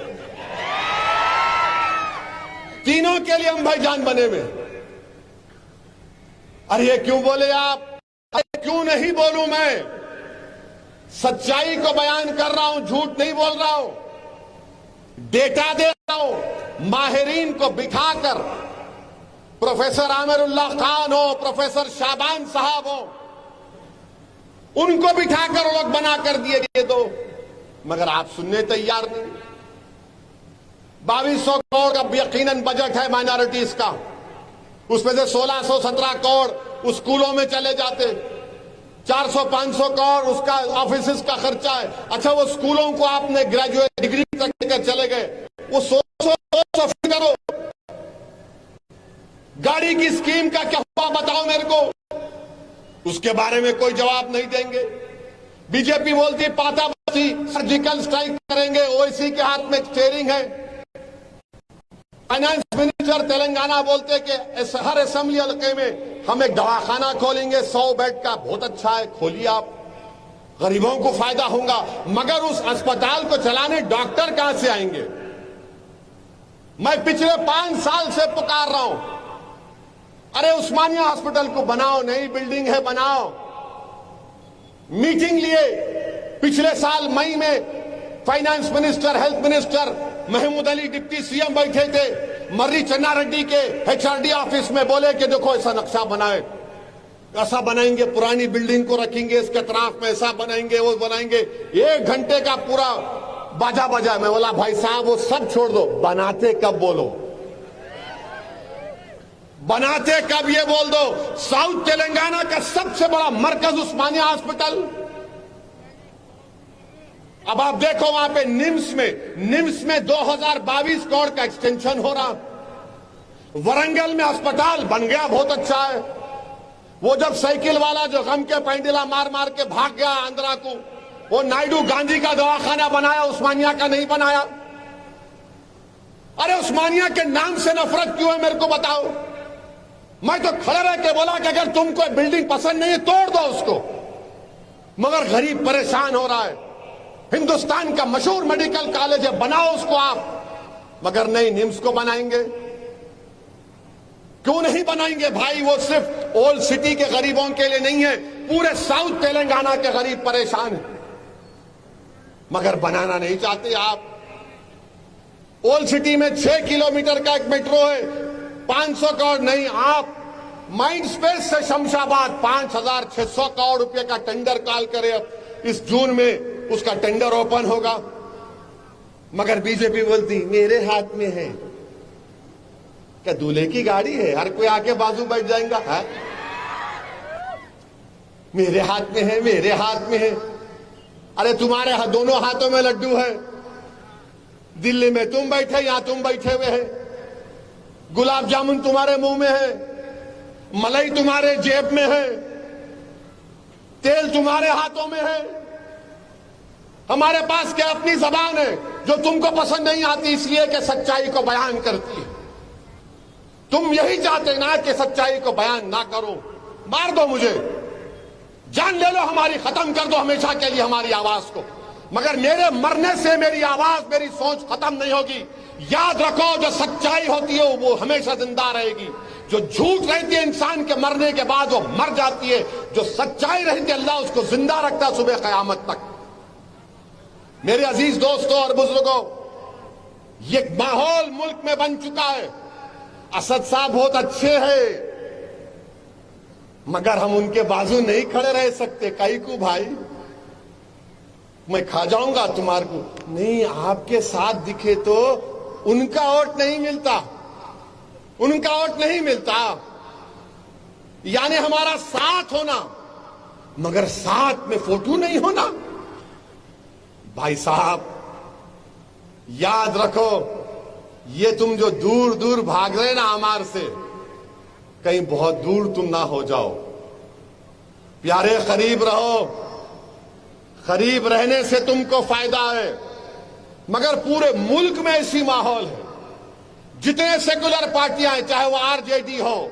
तीनों के लिए हम भाईजान बने हुए हैं। अरे ये क्यों बोले आप? अरे क्यों नहीं बोलूं मैं? सच्चाई को बयान कर रहा हूं, झूठ नहीं बोल रहा हूं। डेटा दे रहा हूं। माहिरीन को बिठाकर, प्रोफेसर आमिरुल्लाह खान हो, प्रोफेसर शाबान साहब हो, उनको बिठाकर वो लोग बना कर दिए ये दो। मगर आप सुनने तैयार नहीं। 2200 करोड़ का यकीनन बजट है माइनॉरिटीज का। उसमें से 1617 करोड़ स्कूलों में चले जाते, 400-500 करोड़ उसका ऑफिस का खर्चा है। अच्छा, वो स्कूलों को आपने ग्रेजुएट डिग्री तक लेकर चले गए, वो 100 करो। गाड़ी की स्कीम का क्या हुआ बताओ मेरे को? उसके बारे में कोई जवाब नहीं देंगे। बीजेपी बोलती पाताबस्ती सर्जिकल स्ट्राइक करेंगे, ओवैसी के हाथ में स्टीयरिंग है। फाइनेंस मिनिस्टर तेलंगाना बोलते कि हर असेंबली हल्के में हम एक दवाखाना खोलेंगे 100 बेड का। बहुत अच्छा है, खोलिए आप, गरीबों को फायदा होगा। मगर उस अस्पताल को चलाने डॉक्टर कहां से आएंगे? मैं पिछले 5 साल से पुकार रहा हूं, अरे उस्मानिया हॉस्पिटल को बनाओ, नई बिल्डिंग है बनाओ। मीटिंग लिए पिछले साल मई में, finance minister, health minister, Mahmood Ali deputy CM बैठे थे मर्री चन्ना रेड्डी के एचआरडी ऑफिस में। बोले कि देखो ऐसा नक्शा बनाए, ऐसा बनाएंगे, पुरानी बिल्डिंग को रखेंगे, इसके तरफ में ऐसा बनाएंगे, वो बनाएंगे। 1 घंटे का पूरा बाजा बजा। मैं बोला भाई साहब वो सब छोड़ दो, बनाते कब बोलो। बनाते कब ये बोल दो। साउथ तेलंगाना का सबसे बड़ा मरकज उस्मानिया हॉस्पिटल, अब आप देखो वहां पे निम्स में 2022 करोड़ का एक्सटेंशन हो रहा। वरंगल में अस्पताल बन गया, बहुत अच्छा है। वो जब साइकिल वाला जो गम के पैंडला मार मार के भाग गया आंध्रा को, वो नायडू गांधी का दवाखाना बनाया, उस्मानिया का नहीं बनाया। अरे उस्मानिया के नाम से नफरत क्यों है, मेरे को बताओ। मैं तो खड़े रह के बोला कि अगर तुमको बिल्डिंग पसंद नहीं है तोड़ दो उसको, मगर गरीब परेशान हो रहा है। हिंदुस्तान का मशहूर मेडिकल कॉलेज है, बनाओ उसको आप, मगर नहीं, निम्स को बनाएंगे। क्यों नहीं बनाएंगे भाई? वो सिर्फ ओल्ड सिटी के गरीबों के लिए नहीं है, पूरे साउथ तेलंगाना के गरीब परेशान है, मगर बनाना नहीं चाहते आप। ओल्ड सिटी में 6 किलोमीटर का एक मेट्रो है, 500 करोड़ नहीं। आप माइंड स्पेस से शमशाबाद 5,600 करोड़ रुपए का टेंडर कॉल करे, अब इस जून में उसका टेंडर ओपन होगा, मगर बीजेपी बोलती मेरे हाथ में है। क्या दूल्हे की गाड़ी है? हर कोई आके बाजू बैठ जाएगा, है? मेरे हाथ में है, मेरे हाथ में है। अरे तुम्हारे दोनों हाथों में लड्डू है। दिल्ली में तुम बैठे, यहां तुम बैठे हुए हैं। गुलाब जामुन तुम्हारे मुंह में है, मलाई तुम्हारे जेब में है, तेल तुम्हारे हाथों में है। हमारे पास क्या अपनी जबान है जो तुमको पसंद नहीं आती, इसलिए कि सच्चाई को बयान करती है। तुम यही चाहते ना कि सच्चाई को बयान ना करो। मार दो मुझे, जान ले लो हमारी, खत्म कर दो हमेशा के लिए हमारी आवाज को, मगर मेरे मरने से मेरी आवाज, मेरी सोच खत्म नहीं होगी। याद रखो, जो सच्चाई होती है वो हमेशा जिंदा रहेगी। जो झूठ रहती है इंसान के मरने के बाद वो मर जाती है, जो सच्चाई रहती है अल्लाह उसको जिंदा रखता है सुबह कयामत तक। मेरे अजीज दोस्तों और बुजुर्गों, ये माहौल मुल्क में बन चुका है। असद साहब बहुत अच्छे हैं, मगर हम उनके बाजू नहीं खड़े रह सकते। कई को भाई मैं खा जाऊंगा तुम्हारे को नहीं, आपके साथ दिखे तो उनका वोट नहीं मिलता, उनका वोट नहीं मिलता। यानी हमारा साथ होना, मगर साथ में फोटो नहीं होना। भाई साहब याद रखो, ये तुम जो दूर दूर भाग रहे ना हमारे से, कहीं बहुत दूर तुम ना हो जाओ। प्यारे करीब रहो, करीब रहने से तुमको फायदा है। मगर पूरे मुल्क में ऐसी माहौल है, जितने सेकुलर पार्टियां हैं, चाहे वो आरजेडी हो,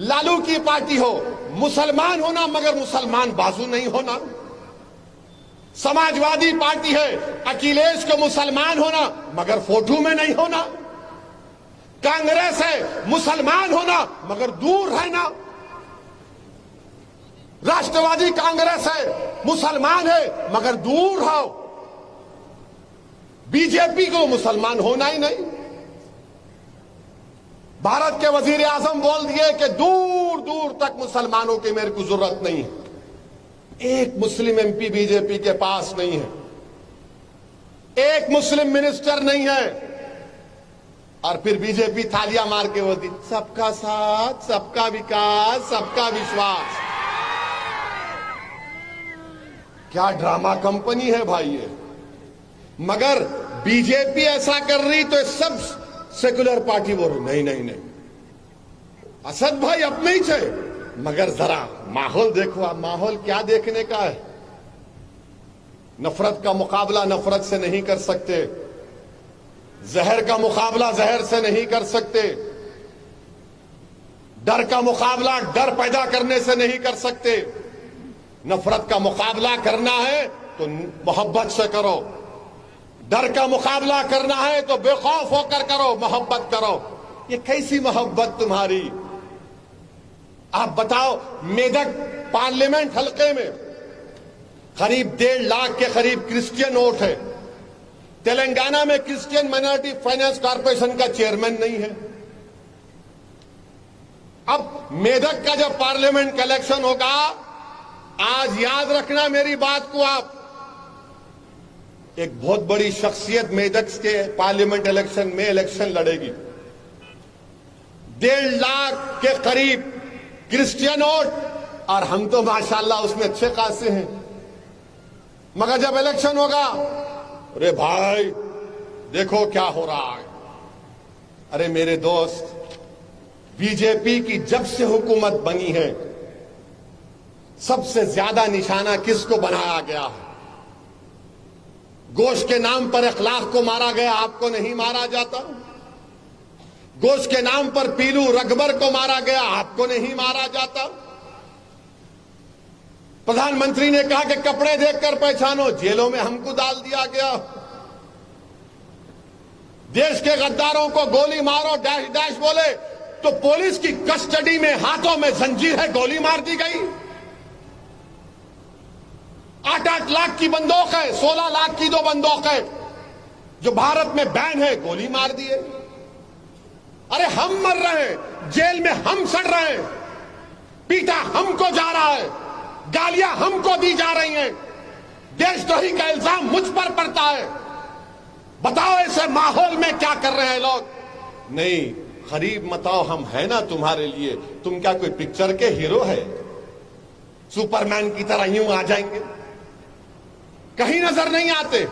लालू की पार्टी हो, मुसलमान होना मगर मुसलमान बाजू नहीं होना। समाजवादी पार्टी है, अखिलेश को मुसलमान होना मगर फोटो में नहीं होना। कांग्रेस है, मुसलमान होना मगर दूर रहना। राष्ट्रवादी कांग्रेस है, मुसलमान है मगर दूर रहो। बीजेपी को मुसलमान होना ही नहीं। भारत के वजीर आजम बोल दिए कि दूर दूर तक मुसलमानों की मेरे को जरूरत नहीं है। एक मुस्लिम एमपी बीजेपी के पास नहीं है, एक मुस्लिम मिनिस्टर नहीं है, और फिर बीजेपी थालियां मार के बोलती सबका साथ, सबका विकास, सबका विश्वास। क्या ड्रामा कंपनी है भाई ये। मगर बीजेपी ऐसा कर रही तो सब सेकुलर पार्टी बोल रही नहीं नहीं नहीं, असद भाई अपने ही छे। मगर जरा माहौल देखो आप, माहौल क्या देखने का है। नफरत का मुकाबला नफरत से नहीं कर सकते, जहर का मुकाबला जहर से नहीं कर सकते, डर का मुकाबला डर पैदा करने से नहीं कर सकते। नफरत का मुकाबला करना है तो मोहब्बत से करो, डर का मुकाबला करना है तो बेखौफ होकर करो, मोहब्बत करो। ये कैसी मोहब्बत तुम्हारी? आप बताओ, मेदक पार्लियामेंट हलके में करीब 1.5 लाख के करीब क्रिश्चियन वोट है। तेलंगाना में क्रिश्चियन माइनॉरिटी फाइनेंस कॉर्पोरेशन का चेयरमैन नहीं है। अब मेदक का जब पार्लियामेंट का इलेक्शन होगा, आज याद रखना मेरी बात को आप, एक बहुत बड़ी शख्सियत मेदक के पार्लियामेंट इलेक्शन में इलेक्शन लड़ेगी। 1.5 लाख के करीब क्रिश्चियन वोट और हम तो माशाल्लाह उसमें अच्छे खासे हैं। मगर जब इलेक्शन होगा, अरे भाई देखो क्या हो रहा है। अरे मेरे दोस्त, बीजेपी की जब से हुकूमत बनी है सबसे ज्यादा निशाना किसको बनाया गया है? गोश्त के नाम पर अखलाक को मारा गया, आपको नहीं मारा जाता। गोश्त के नाम पर पीलू रगबर को मारा गया, आपको नहीं मारा जाता। प्रधानमंत्री ने कहा कि कपड़े देखकर पहचानो, जेलों में हमको डाल दिया गया। देश के गद्दारों को गोली मारो डैश डैश बोले तो पुलिस की कस्टडी में हाथों में जंजीर है, गोली मार दी गई। 8-8 लाख की बंदूक है, 16 लाख की 2 बंदूक है जो भारत में बैन है, गोली मार दिए। अरे हम मर रहे हैं, जेल में हम सड़ रहे हैं, पीटा हमको जा रहा है, गालियां हमको दी जा रही हैं, देशद्रोही का इल्जाम मुझ पर पड़ता है। बताओ ऐसे माहौल में क्या कर रहे हैं लोग? नहीं, गरीब मताओ हम है ना तुम्हारे लिए। तुम क्या कोई पिक्चर के हीरो है? सुपरमैन की तरह यूं आ जाएंगे? कहीं नजर नहीं आते।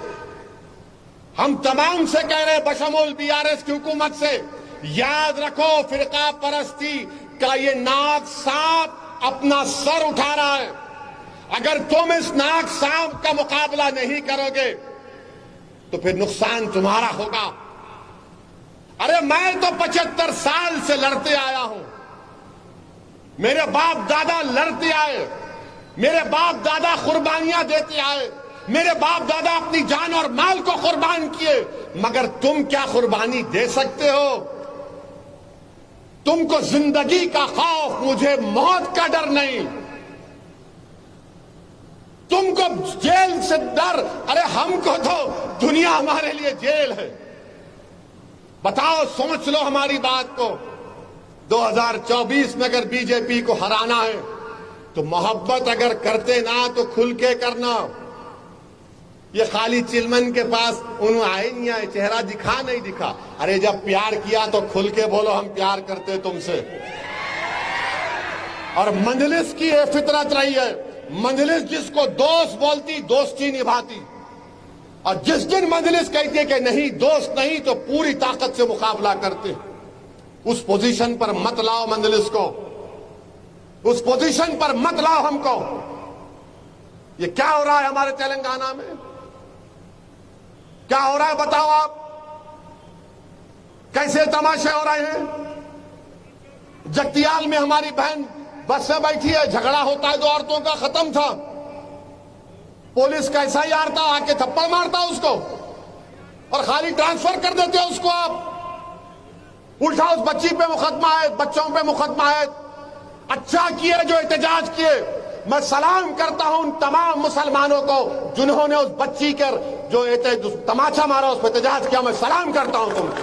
हम तमाम से कह रहे हैं, बशमूल बीआरएस की हुकूमत से, याद रखो फिरका परस्ती का ये नाग सांप अपना सर उठा रहा है। अगर तुम इस नाग सांप का मुकाबला नहीं करोगे तो फिर नुकसान तुम्हारा होगा। अरे मैं तो 75 साल से लड़ते आया हूं, मेरे बाप दादा लड़ते आए, मेरे बाप दादा कुर्बानियां देते आए, मेरे बाप दादा अपनी जान और माल को कुर्बान किए। मगर तुम क्या कुर्बानी दे सकते हो? तुमको जिंदगी का खौफ, मुझे मौत का डर नहीं। तुमको जेल से डर, अरे हमको तो दुनिया हमारे लिए जेल है। बताओ, सोच लो हमारी बात को। 2024 में अगर बीजेपी को हराना है तो मोहब्बत अगर करते ना तो खुल के करना। ये खाली चिलमन के पास उन्होंने आए नहीं आए, चेहरा दिखा नहीं दिखा। अरे जब प्यार किया तो खुल के बोलो हम प्यार करते तुमसे। और मंजलिस की ये फितरत रही है, मंजलिस जिसको दोस्त बोलती दोस्ती निभाती, और जिस दिन मंजलिस कहती है कि नहीं दोस्त नहीं तो पूरी ताकत से मुकाबला करते। उस पोजीशन पर मत लाओ मंजलिस को, उस पोजीशन पर मत लाओ हमको। ये क्या हो रहा है हमारे तेलंगाना में? क्या हो रहा है बताओ आप? कैसे तमाशे हो रहे हैं? जगतियाल में हमारी बहन बस में बैठी है, झगड़ा होता है 2 औरतों का, खत्म था। पुलिस कैसा ही आता, आके थप्पड़ मारता उसको और खाली ट्रांसफर कर देते हो उसको। आप उल्टा उस बच्ची पे मुकदमा है, बच्चों पे मुकदमा है। अच्छा किए जो एहतजाज किए। मैं सलाम करता हूं उन तमाम मुसलमानों को जिन्होंने उस बच्ची कर जो तमाचा मारा, उस पर एहतजाज किया। मैं सलाम करता हूं तुमको।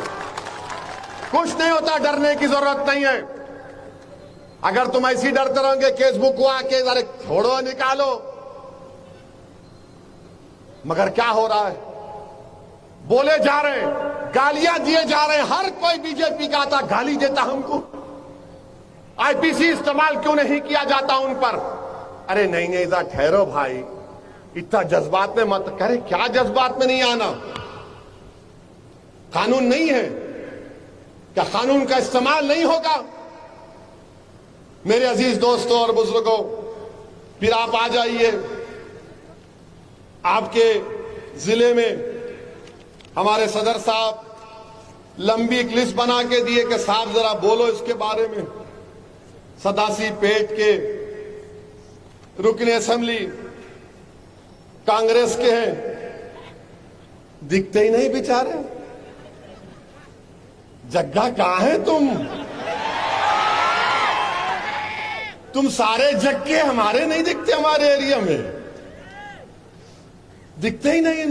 कुछ नहीं होता, डरने की जरूरत नहीं है। अगर तुम ऐसी डरते रहोगे केस बुक हुआ के अरे छोड़ो निकालो। मगर क्या हो रहा है? बोले जा रहे हैं, गालियां दिए जा रहे हैं। हर कोई बीजेपी का आता गाली देता हमको। आईपीसी इस्तेमाल क्यों नहीं किया जाता उन पर? अरे नहीं नहीं, इधर ठहरो भाई, इतना जज्बात में मत करे। क्या जज्बात में नहीं आना? कानून नहीं है क्या? कानून का इस्तेमाल नहीं होगा? मेरे अजीज दोस्तों और बुजुर्गों, फिर आप आ जाइए। आपके जिले में हमारे सदर साहब लंबी एक लिस्ट बना के दिए कि साहब जरा बोलो इसके बारे में। सदासी पेट के रुकने असेंबली कांग्रेस के हैं, दिखते ही नहीं बेचारे। जग्गा कहां है तुम सारे जग्गे हमारे नहीं दिखते, हमारे एरिया में दिखते ही नहीं।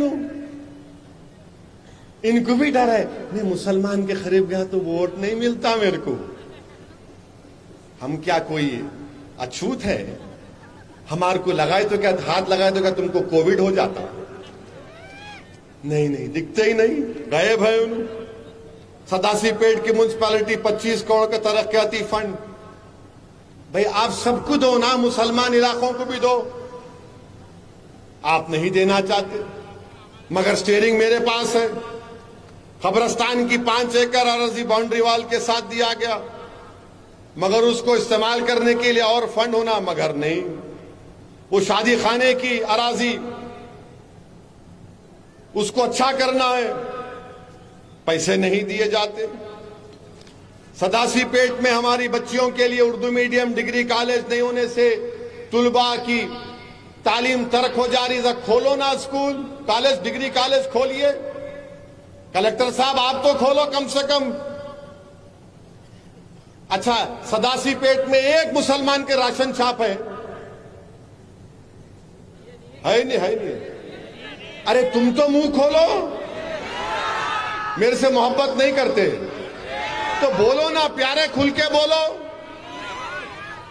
इनको भी डर है, मैं मुसलमान के करीब गया तो वोट नहीं मिलता मेरे को। हम क्या कोई अछूत है? हमारे को लगाए तो क्या, हाथ लगाए तो क्या तुमको कोविड हो जाता? नहीं नहीं, दिखते ही नहीं, गायब है उन्होंने। सदासीपेट की म्यूनसिपैलिटी 25 करोड़ का तरक्याती फंड। भाई आप सबको दो ना, मुसलमान इलाकों को भी दो। आप नहीं देना चाहते, मगर स्टीयरिंग मेरे पास है। कब्रस्तान की 5 एकड़ अराजी बाउंड्री वाल के साथ दिया गया, मगर उसको इस्तेमाल करने के लिए और फंड होना, मगर नहीं। वो शादी खाने की अराजी, उसको अच्छा करना है, पैसे नहीं दिए जाते। सदासीपेट में हमारी बच्चियों के लिए उर्दू मीडियम डिग्री कॉलेज नहीं होने से तुलबा की तालीम तर्क हो जा रही है। खोलो ना स्कूल, कॉलेज, डिग्री कॉलेज खोलिए। कलेक्टर साहब आप तो खोलो कम से कम। अच्छा, सदासीपेट में एक मुसलमान के राशन छाप है नहीं, है नहीं। अरे तुम तो मुंह खोलो, मेरे से मोहब्बत नहीं करते तो बोलो ना, प्यारे खुल के बोलो।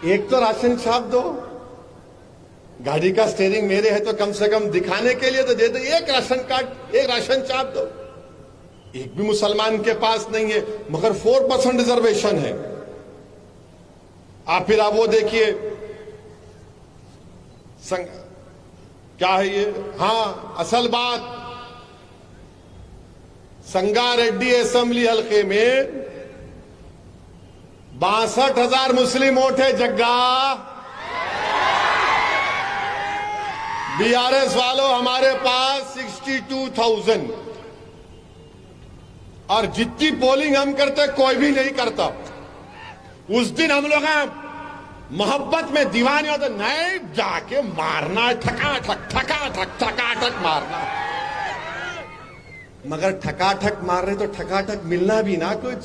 एक तो राशन छाप दो। गाड़ी का स्टीयरिंग मेरे है तो कम से कम दिखाने के लिए तो दे दो। एक राशन कार्ड, एक राशन छाप दो। एक भी मुसलमान के पास नहीं है, मगर 4% रिजर्वेशन है। फिर आप वो देखिए, क्या है ये? हाँ, असल बात, संगारेड्डी असेंबली हल्के में 62,000 मुस्लिम वोट है जग्गा। बीआरएस वालों हमारे पास 62,000, और जितनी पोलिंग हम करते कोई भी नहीं करता। उस दिन हम लोग मोहब्बत में दीवाने होते, नहीं जाके मारना, ठकाठक ठकाठक ठकाठक मारना। मगर ठकाठक मार रहे तो ठकाठक मिलना भी ना कुछ।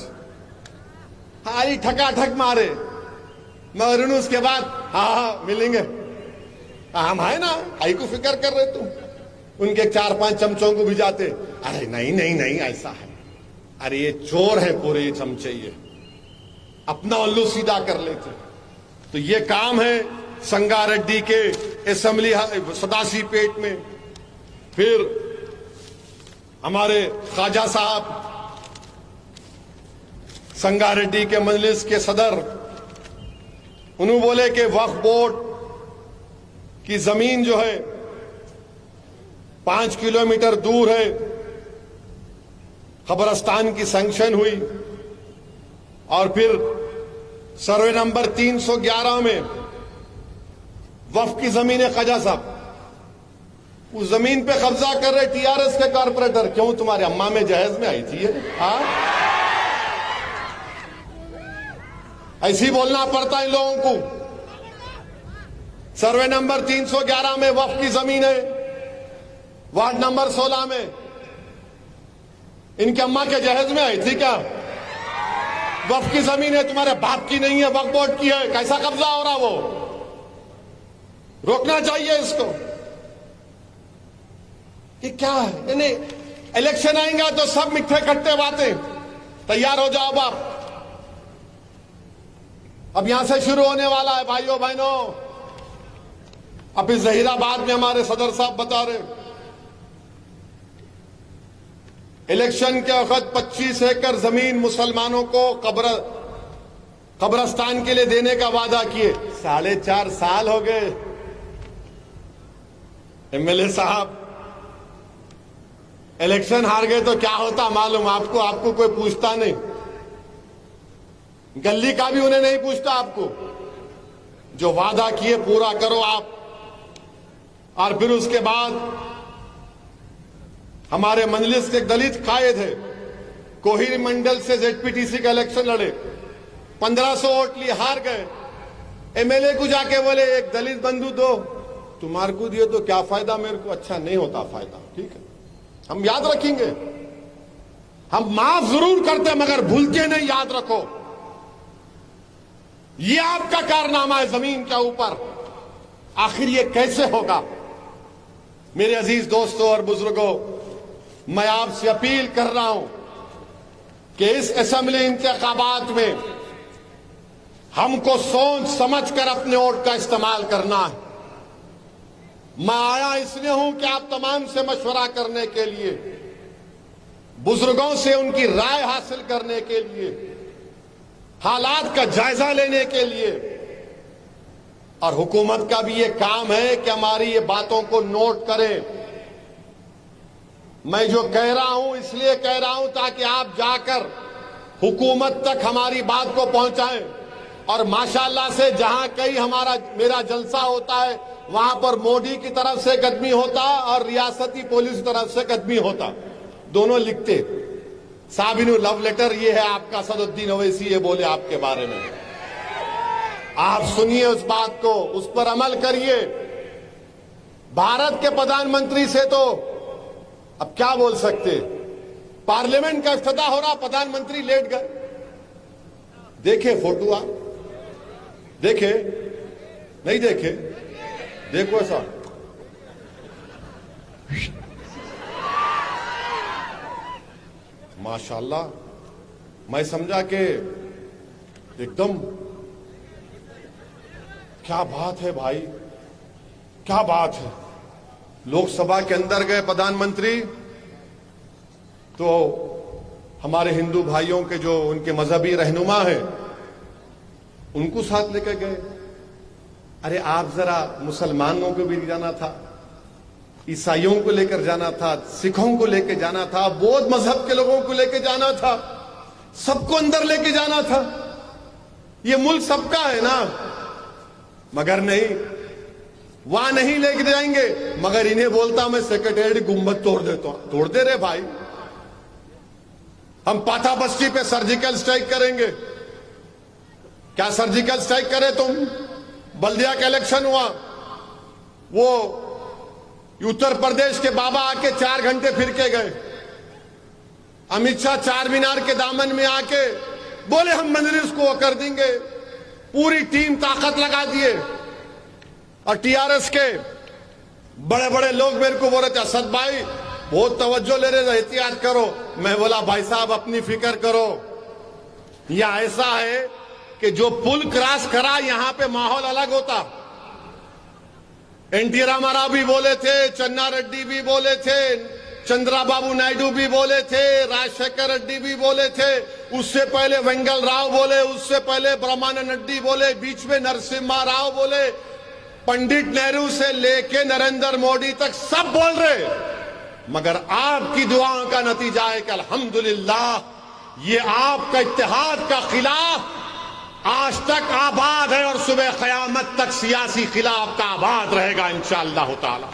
हाई ठकाठक मारे, मगर उसके बाद हाँ मिलेंगे, हम है ना, आई को फिक्र कर रहे तुम। उनके 4-5 चमचों को भी जाते, अरे नहीं नहीं नहीं ऐसा है, अरे ये चोर है पूरे ये चमचे, ये अपना उल्लू सीधा कर लेते। तो ये काम है संगारेड्डी के असेंबली सदासीपेट में। फिर हमारे ख्वाजा साहब संगारेड्डी के मजलिस के सदर, उन्होंने बोले कि वक्फ बोर्ड की जमीन जो है 5 किलोमीटर दूर है, कब्रस्तान की सैंक्शन हुई। और फिर सर्वे नंबर 311 में वक्फ की जमीन है। ख्वाजा साहब उस जमीन पे कब्जा कर रहे टीआरएस के कारपोरेटर। क्यों? तुम्हारे अम्मा में जहेज में आई थी ये? ऐसे ही बोलना पड़ता है इन लोगों को। सर्वे नंबर 311 में वक्फ की जमीन है, वार्ड नंबर 16 में। इनके अम्मा के जहेज में आई थी क्या? वक्फ की जमीन है, तुम्हारे बाप की नहीं है, वक्फ बोर्ड की है। कैसा कब्जा हो रहा? वो रोकना चाहिए इसको। ये क्या है? यानी इलेक्शन आएंगे तो सब मिठे खट्टे बातें। तैयार हो जाओ बाप, अब यहां से शुरू होने वाला है भाइयों बहनों। अब इस जहीराबाद में हमारे सदर साहब बता रहे, इलेक्शन के वक्त 25 एकड़ जमीन मुसलमानों को कब्रस्तान के लिए देने का वादा किए। 4.5 साल हो गए। एमएलए साहब इलेक्शन हार गए तो क्या होता मालूम आपको? आपको कोई पूछता नहीं, गली का भी उन्हें नहीं पूछता आपको। जो वादा किए पूरा करो आप। और फिर उसके बाद हमारे मजलिस के एक दलित कायद है, कोहिर मंडल से जेडपीटीसी का इलेक्शन लड़े, 1500 वोट लिए हार गए। एमएलए को जाके बोले एक दलित बंधु दो। तुम्हारे को दिए तो क्या फायदा, मेरे को अच्छा नहीं होता फायदा। ठीक है, हम याद रखेंगे, हम माफ जरूर करते मगर भूलते नहीं, याद रखो। ये आपका कारनामा है जमीन के ऊपर। आखिर ये कैसे होगा? मेरे अजीज दोस्तों और बुजुर्गों, मैं आपसे अपील कर रहा हूं कि इस असेंबली इंतखाबात में हमको सोच समझ कर अपने वोट का इस्तेमाल करना है। मैं आया इसलिए हूं कि आप तमाम से मशवरा करने के लिए। बुजुर्गों से उनकी राय हासिल करने के लिए, हालात का जायजा लेने के लिए, और हुकूमत का भी ये काम है कि हमारी ये बातों को नोट करें। मैं जो कह रहा हूं इसलिए कह रहा हूं ताकि आप जाकर हुकूमत तक हमारी बात को पहुंचाएं। और माशाअल्लाह से जहां कहीं मेरा जलसा होता है वहां पर मोदी की तरफ से कदमी होता और रियासती पुलिस की तरफ से कदमी होता, दोनों लिखते साबिनु लव लेटर ये है आपका सदुद्दीन ओवैसी ये बोले आपके बारे में। आप सुनिए उस बात को, उस पर अमल करिए। भारत के प्रधानमंत्री से तो अब क्या बोल सकते, पार्लियामेंट का इफ्तिताह हो रहा, प्रधानमंत्री लेट गए। देखे फोटो, आप देखे नहीं देखे, देखो ऐसा माशाल्लाह, मैं समझा कि एकदम क्या बात है भाई, क्या बात है। लोकसभा के अंदर गए प्रधानमंत्री तो हमारे हिंदू भाइयों के जो उनके मजहबी रहनुमा हैं उनको साथ लेकर गए। अरे आप जरा मुसलमानों को भी जाना था, ईसाइयों को लेकर जाना था, सिखों को लेकर जाना था, बौद्ध मजहब के लोगों को लेकर जाना था, सबको अंदर लेके जाना था। ये मुल्क सबका है ना, मगर नहीं, वहां नहीं लेके जाएंगे। मगर इन्हें बोलता मैं सेक्रेटेरिएट गुंबद तोड़ देता हूं। तोड़ दे रहे भाई, हम पाथा बस्ती पे सर्जिकल स्ट्राइक करेंगे। क्या सर्जिकल स्ट्राइक करे तुम? बल्दिया का इलेक्शन हुआ, वो उत्तर प्रदेश के बाबा आके 4 घंटे फिर के गए। अमित शाह चार मीनार के दामन में आके बोले हम मजलिस को कर देंगे, पूरी टीम ताकत लगा दिए। और टीआरएस के बड़े बड़े लोग मेरे को बोल रहे थे असद भाई बहुत तवज्जो ले रहे, एहतियात करो। मैं बोला भाई साहब अपनी फिक्र करो, यह ऐसा है कि जो पुल क्रॉस करा यहां पे माहौल अलग होता। एनटी रामाराव भी बोले थे, चन्ना रेड्डी भी बोले थे, चंद्राबाबू नायडू भी बोले थे, राजशेखर रेड्डी भी बोले थे, उससे पहले वेंगल राव बोले, उससे पहले ब्रह्मानंद रेड्डी बोले, बीच में नरसिम्हा राव बोले, पंडित नेहरू से लेके नरेंद्र मोदी तक सब बोल रहे। मगर आपकी दुआओं का नतीजा है कि अल्हम्दुलिल्लाह ये आपका इत्तेहाद का खिलाफ आज तक आबाद है और सुबह क़यामत तक सियासी खिलाफ का आबाद रहेगा इंशाअल्लाह ताला।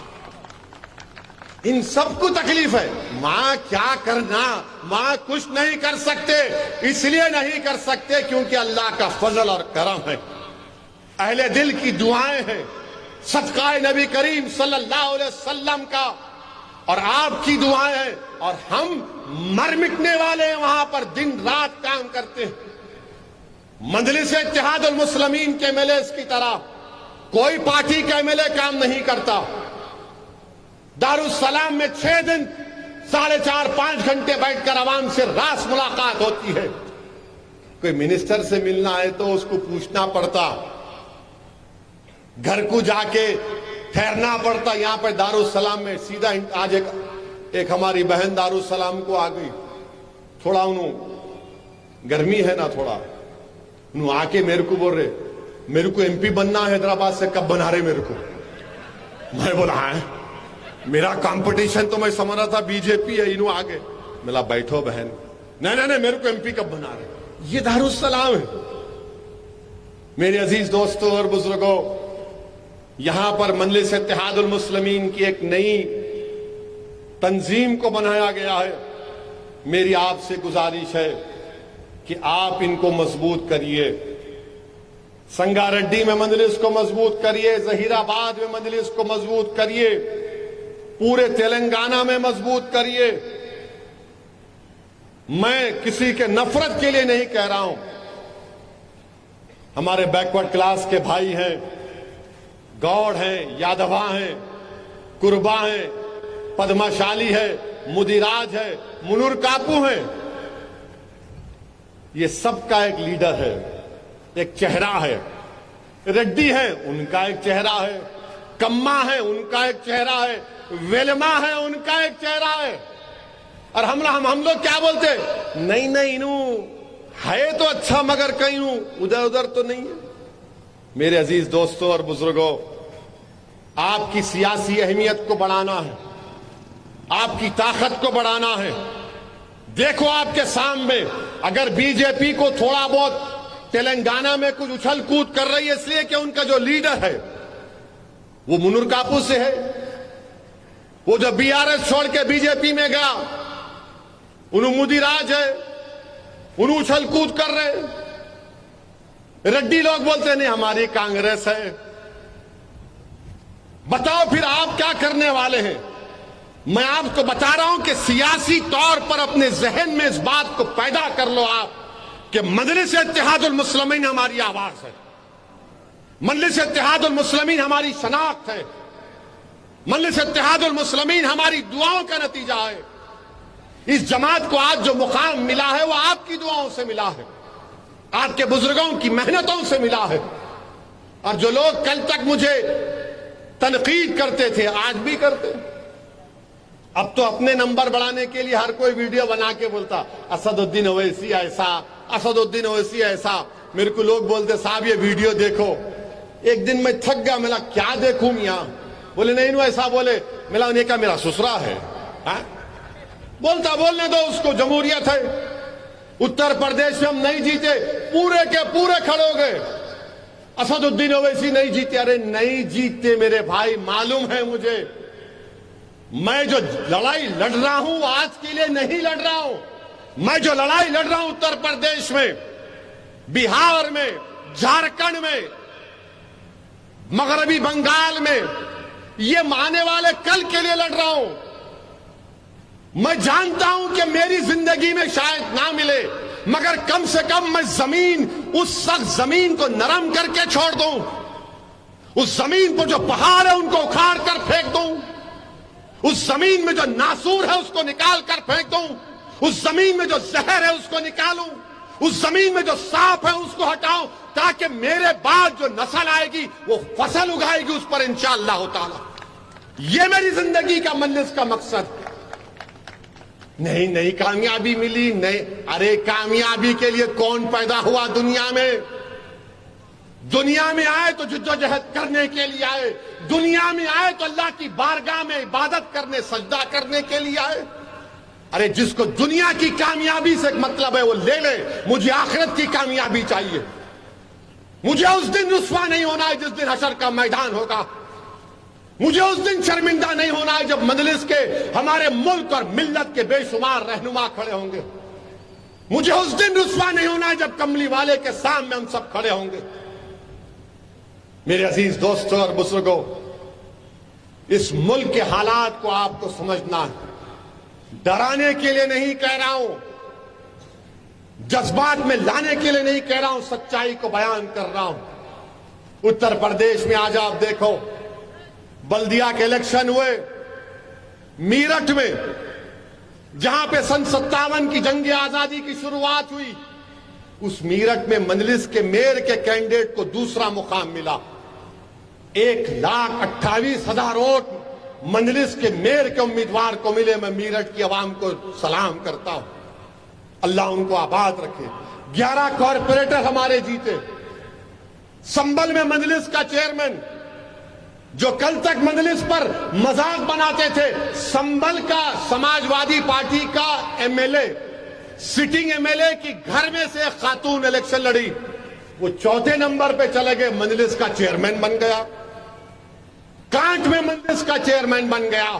इन सबको तकलीफ है, मां क्या करना, मां कुछ नहीं कर सकते। इसलिए नहीं कर सकते क्योंकि अल्लाह का फजल और करम है, अहले दिल की दुआएं हैं, सदकाए नबी करीम सल्लल्लाहु अलैहि वसल्लम का और आपकी दुआएं हैं। और हम मर मिटने वाले हैं, वहां पर दिन रात काम करते हैं। मजलिस इत्तेहादुल मुस्लिमीन के एमएलए की तरह कोई पार्टी का एमएलए काम नहीं करता। दारुस्सलाम में 6 दिन 4.5-5 घंटे बैठकर आवाम से रास मुलाकात होती है। कोई मिनिस्टर से मिलना है तो उसको पूछना पड़ता, घर को जाके ठहरना पड़ता। यहां पर दारुस्सलाम में सीधा आज एक हमारी बहन दारुस्सलाम को आ गई, थोड़ा उन्होंने गर्मी है ना, थोड़ा उन्होंने आके मेरे को बोल रहे मेरे को एमपी बनना है हैदराबाद से, कब बना रहे मेरे को? मैं बोला है मेरा कंपटीशन तो मैं समझ रहा था बीजेपी है, इन्हों आगे मिला बैठो बहन, नहीं नहीं नहीं मेरे को एमपी कब बना रहे? ये दारुस्सलाम है। मेरे अजीज दोस्तों और बुजुर्गों, यहां पर मजलिस इत्तेहादुल मुस्लिमीन की एक नई तंजीम को बनाया गया है। मेरी आपसे गुजारिश है कि आप इनको मजबूत करिए। संगारेड्डी में मजलिस को मजबूत करिए, जहीराबाद में मजलिस को मजबूत करिए, पूरे तेलंगाना में मजबूत करिए। मैं किसी के नफरत के लिए नहीं कह रहा हूं, हमारे बैकवर्ड क्लास के भाई हैं, गौड़ हैं, यादवा हैं, कुरबा हैं, पद्माशाली है, मुदिराज है, मुनूर कापू है। ये सबका एक लीडर है, एक चेहरा है। रेड्डी है, उनका एक चेहरा है, कम्मा है, उनका एक चेहरा है, वेलमा है, उनका एक चेहरा है। और हम लोग क्या बोलते, नहीं नहीं नू है तो अच्छा मगर कहीं नू उधर उधर तो नहीं है। मेरे अजीज दोस्तों और बुजुर्गों, आपकी सियासी अहमियत को बढ़ाना है, आपकी ताकत को बढ़ाना है। देखो आपके सामने, अगर बीजेपी को थोड़ा बहुत तेलंगाना में कुछ उछल कूद कर रही है इसलिए कि उनका जो लीडर है वो मुनूर कापू से है, वो जो बीआरएस छोड़ के बीजेपी में गया उन्होंने मोदी राज है, उन्होंने उछल कूद कर रहे। रेड्डी लोग बोलते नहीं हमारी कांग्रेस है। बताओ फिर आप क्या करने वाले हैं? मैं आपको बता रहा हूं कि सियासी तौर पर अपने जहन में इस बात को पैदा कर लो आप कि मजलिस इत्तेहादुल मुस्लिमीन हमारी आवाज है, मजलिस इत्तेहादुल मुस्लिमीन हमारी शनाख्त है, मजलिस इत्तेहादुल मुस्लिमीन हमारी दुआओं का नतीजा है। इस जमात को आज जो मुकाम मिला है वो आपकी दुआओं से मिला है, आपके बुजुर्गों की मेहनतों से मिला है। और जो लोग कल तक मुझे तनकीद करते थे आज भी करते, अब तो अपने नंबर बढ़ाने के लिए हर कोई वीडियो बना के बोलता असदुद्दीन ओवैसी ऐसा, असदुद्दीन ओवैसी ऐसा। मेरे को लोग बोलते साहब ये वीडियो देखो। एक दिन मैं थक गया, मिला क्या देखूं मियां? बोले नहीं ऐसा बोले। मिला उन्हें का मेरा ससुरा है हा? बोलता बोलने दो उसको, जमहूरियत है। उत्तर प्रदेश में हम नहीं जीते, पूरे के पूरे खड़े हो गए। असदुद्दीन ओवैसी नहीं जीते। अरे नहीं जीते मेरे भाई, मालूम है मुझे। मैं जो लड़ाई लड़ रहा हूं आज के लिए नहीं लड़ रहा हूं। मैं जो लड़ाई लड़ रहा हूं उत्तर प्रदेश में, बिहार में, झारखंड में, मगरबी बंगाल में, ये आने वाले कल के लिए लड़ रहा हूं। मैं जानता हूं कि मेरी जिंदगी में शायद ना मिले, मगर कम से कम मैं जमीन, उस सख्त जमीन को नरम करके छोड़ दूं। उस जमीन पर जो पहाड़ है उनको उखाड़ कर फेंक दूं। उस जमीन में जो नासूर है उसको निकाल कर फेंक दूं। उस जमीन में जो जहर है उसको निकालूं। उस जमीन में जो सांप है उसको हटाऊं, ताकि मेरे बाद जो नस्ल आएगी वो फसल उगाएगी उस पर इंशाअल्लाह ताला। ये मेरी जिंदगी का मजलिस का मकसद। नहीं कामयाबी मिली नहीं। अरे कामयाबी के लिए कौन पैदा हुआ दुनिया में? दुनिया में आए तो जिद्दोजहद करने के लिए आए। दुनिया में आए तो अल्लाह की बारगाह में इबादत करने, सजदा करने के लिए आए। अरे जिसको दुनिया की कामयाबी से मतलब है वो ले ले, मुझे आखिरत की कामयाबी चाहिए। मुझे उस दिन रुस्वा नहीं होना है जिस दिन हशर का मैदान होगा। मुझे उस दिन शर्मिंदा नहीं होना है जब मजलिस के, हमारे मुल्क और मिल्लत के बेशुमार रहनुमा खड़े होंगे। मुझे उस दिन रुस्वा नहीं होना है जब कमली वाले के सामने हम सब खड़े होंगे। मेरे अजीज दोस्तों और बुजुर्गों, इस मुल्क के हालात को आपको समझना है। डराने के लिए नहीं कह रहा हूं, जज्बात में लाने के लिए नहीं कह रहा हूं, सच्चाई को बयान कर रहा हूं। उत्तर प्रदेश में आज आप देखो, बल्दिया के इलेक्शन हुए मीरठ में, जहां पे सन 57 की जंग आजादी की शुरुआत हुई। उस मीरठ में मजलिस के मेयर के कैंडिडेट को दूसरा मुकाम मिला। 1,28,000 वोट मजलिस के मेयर के उम्मीदवार को मिले। मैं मीरठ की आवाम को सलाम करता हूं, अल्लाह उनको आबाद रखे। 11 कॉरपोरेटर हमारे जीते। संभल में मजलिस का चेयरमैन, जो कल तक मजलिस पर मजाक बनाते थे, संभल का समाजवादी पार्टी का एमएलए, सिटिंग एमएलए की घर में से एक खातून इलेक्शन लड़ी, वो चौथे नंबर पे चले गए, मजलिस का चेयरमैन बन गया। कांट में मजलिस का चेयरमैन बन गया।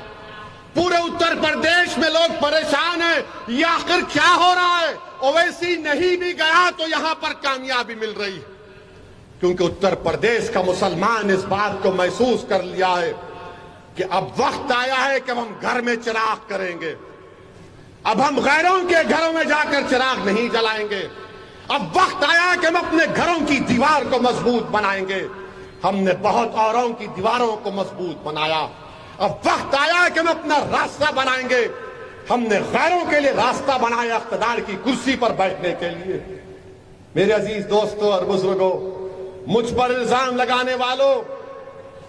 पूरे उत्तर प्रदेश में लोग परेशान हैं, ये आखिर क्या हो रहा है? ओवैसी नहीं भी गया तो यहां पर कामयाबी मिल रही है, क्योंकि उत्तर प्रदेश का मुसलमान इस बात को महसूस कर लिया है कि अब वक्त आया है कि हम घर में चिराग करेंगे। अब हम गैरों के घरों में जाकर चिराग नहीं जलाएंगे। अब वक्त आया है कि हम अपने घरों की दीवार को मजबूत बनाएंगे। हमने बहुत औरों की दीवारों को मजबूत बनाया। अब वक्त आया है कि हम अपना रास्ता बनाएंगे। हमने गैरों के लिए रास्ता बनाया इख्तिदार की कुर्सी पर बैठने के लिए। मेरे अजीज दोस्तों और बुजुर्गों, मुझ पर इल्जाम लगाने वालों,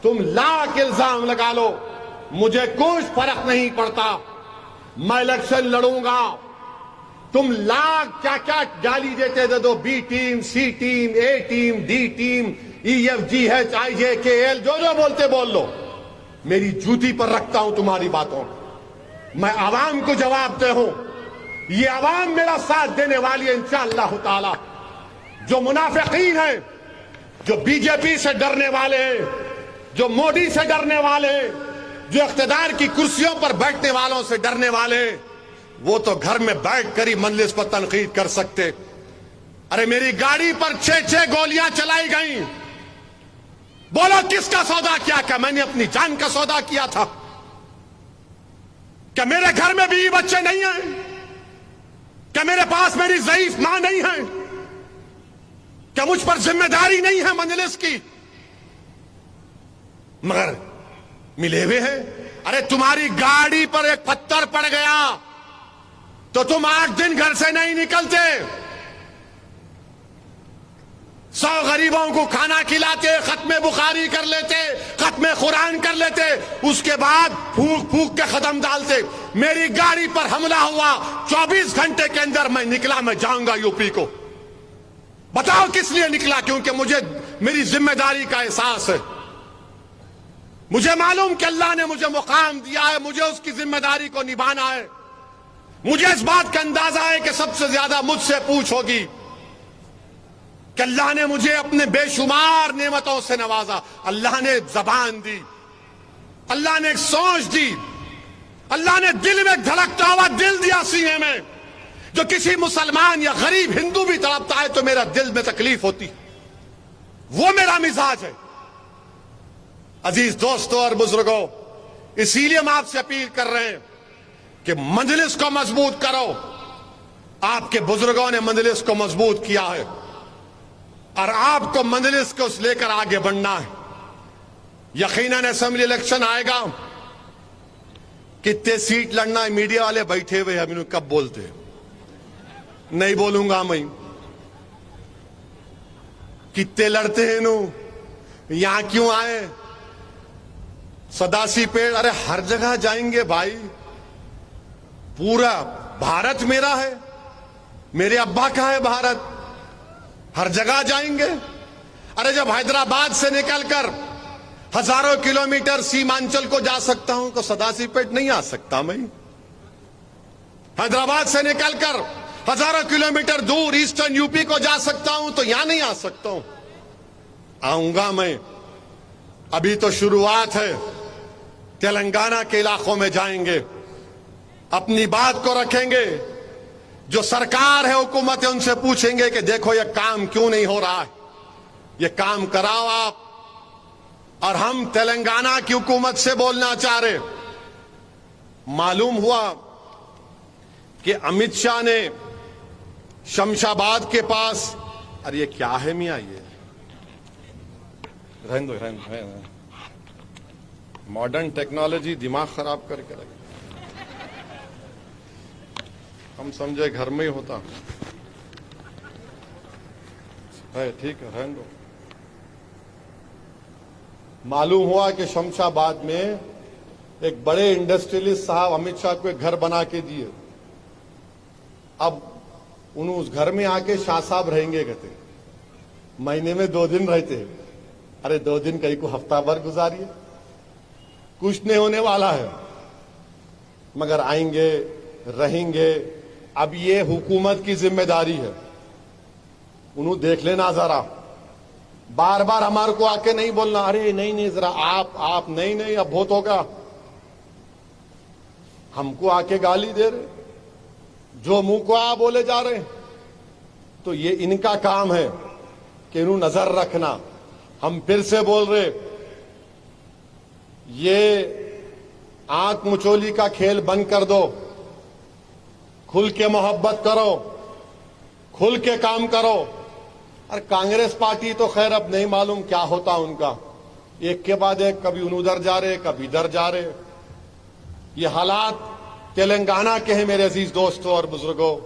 तुम लाख इल्जाम लगा लो, मुझे कुछ फर्क नहीं पड़ता। मैं इलेक्शन लड़ूंगा, तुम लाख क्या क्या गाली देते दे दो, बी टीम, सी टीम, ए टीम, डी टीम, EFGHIJKL, जो जो बोलते बोल लो, मेरी जूती पर रखता हूं तुम्हारी बातों को। मैं आवाम को जवाब दे हूं, ये आवाम मेरा साथ देने वाली है इंशाअल्लाह ताला। जो मुनाफिकीन हैं, जो बीजेपी से डरने वाले हैं, जो मोदी से डरने वाले हैं, जो इख्तिदार की कुर्सियों पर बैठने वालों से डरने वाले, वो तो घर में बैठकर ही मजलिस पर तनकीद कर सकते। अरे मेरी गाड़ी पर 6-6 गोलियां चलाई गई, बोलो किसका सौदा किया? क्या मैंने अपनी जान का सौदा किया था? क्या मेरे घर में बीवी बच्चे नहीं हैं? क्या मेरे पास मेरी ज़ईफ मां नहीं है? क्या मुझ पर जिम्मेदारी नहीं है मजलिस की? मगर मिले हुए हैं। अरे तुम्हारी गाड़ी पर एक पत्थर पड़ गया तो तुम 8 दिन घर से नहीं निकलते। 100 गरीबों को खाना खिलाते, खत्मे बुखारी कर लेते, खत्मे कुरान कर लेते, उसके बाद फूक फूक के खत्म डालते। मेरी गाड़ी पर हमला हुआ, 24 घंटे के अंदर मैं निकला, मैं जाऊंगा यूपी को। बताओ किस लिए निकला? क्योंकि मुझे मेरी जिम्मेदारी का एहसास है। मुझे मालूम कि अल्लाह ने मुझे मुकाम दिया है, मुझे उसकी जिम्मेदारी को निभाना है। मुझे इस बात का अंदाजा है कि सबसे ज्यादा मुझसे पूछ होगी कि अल्लाह ने मुझे अपने बेशुमार नेमतों से नवाजा। अल्लाह ने जबान दी, अल्लाह ने एक सोच दी, अल्लाह ने दिल में धड़कता हुआ दिल दिया सीने में। जो किसी मुसलमान या गरीब हिंदू भी तड़पता है तो मेरा दिल में तकलीफ होती, वो मेरा मिजाज है। अजीज दोस्तों और बुजुर्गों, इसीलिए हम आपसे अपील कर रहे हैं कि मजलिस को मजबूत करो। आपके बुजुर्गों ने मजलिस को मजबूत किया है और आपको मजलिस को लेकर आगे बढ़ना है। यकीनन असेंबली इलेक्शन आएगा, कितने सीट लड़ना है, मीडिया वाले बैठे हुए हैं, कब बोलते हैं? नहीं बोलूंगा मैं। कितने लड़ते हैं नु, यहां क्यों आए? सदासी पेड़, अरे हर जगह जाएंगे भाई, पूरा भारत मेरा है, मेरे अब्बा का है भारत, हर जगह जाएंगे। अरे जब हैदराबाद से निकलकर हजारों किलोमीटर सीमांचल को जा सकता हूं तो सदासी पेट नहीं आ सकता मैं? हैदराबाद से निकलकर हजारों किलोमीटर दूर ईस्टर्न यूपी को जा सकता हूं तो यहां नहीं आ सकता हूं? आऊंगा मैं। अभी तो शुरुआत है। तेलंगाना के इलाकों में जाएंगे, अपनी बात को रखेंगे। जो सरकार है, हुकूमत है, उनसे पूछेंगे कि देखो ये काम क्यों नहीं हो रहा है, ये काम कराओ आप। और हम तेलंगाना की हुकूमत से बोलना चाह रहे। मालूम हुआ कि अमित शाह ने शमशाबाद के पास, अरे ये क्या है मियां, ये रहने दो, मॉडर्न टेक्नोलॉजी दिमाग खराब करके रखे। हम समझे घर में ही होता है, ठीक है, रहने दो। मालूम हुआ कि शमशाबाद में एक बड़े इंडस्ट्रियलिस्ट साहब अमित शाह को एक घर बना के दिए। अब उन्होंने उस घर में आके शाह साहब रहेंगे, कहते महीने में 2 दिन रहते। अरे 2 दिन कहीं को हफ्ता भर गुजारिए, कुछ नहीं होने वाला है। मगर आएंगे, रहेंगे। अब ये हुकूमत की जिम्मेदारी है, उन्होंने देख लेना जरा। बार बार हमारे को आके नहीं बोलना, अरे नहीं नहीं जरा आप नहीं नहीं अब बहुत होगा। हमको आके गाली दे रहे, जो मुंह को आ बोले जा रहे। तो ये इनका काम है कि इन्हों नजर रखना। हम फिर से बोल रहे, ये आंख मुचोली का खेल बंद कर दो, खुल के मोहब्बत करो, खुल के काम करो। और कांग्रेस पार्टी तो खैर अब नहीं मालूम क्या होता उनका, एक के बाद एक, कभी उधर जा रहे, कभी इधर जा रहे। ये हालात तेलंगाना के हैं। मेरे अजीज दोस्तों और बुजुर्गों,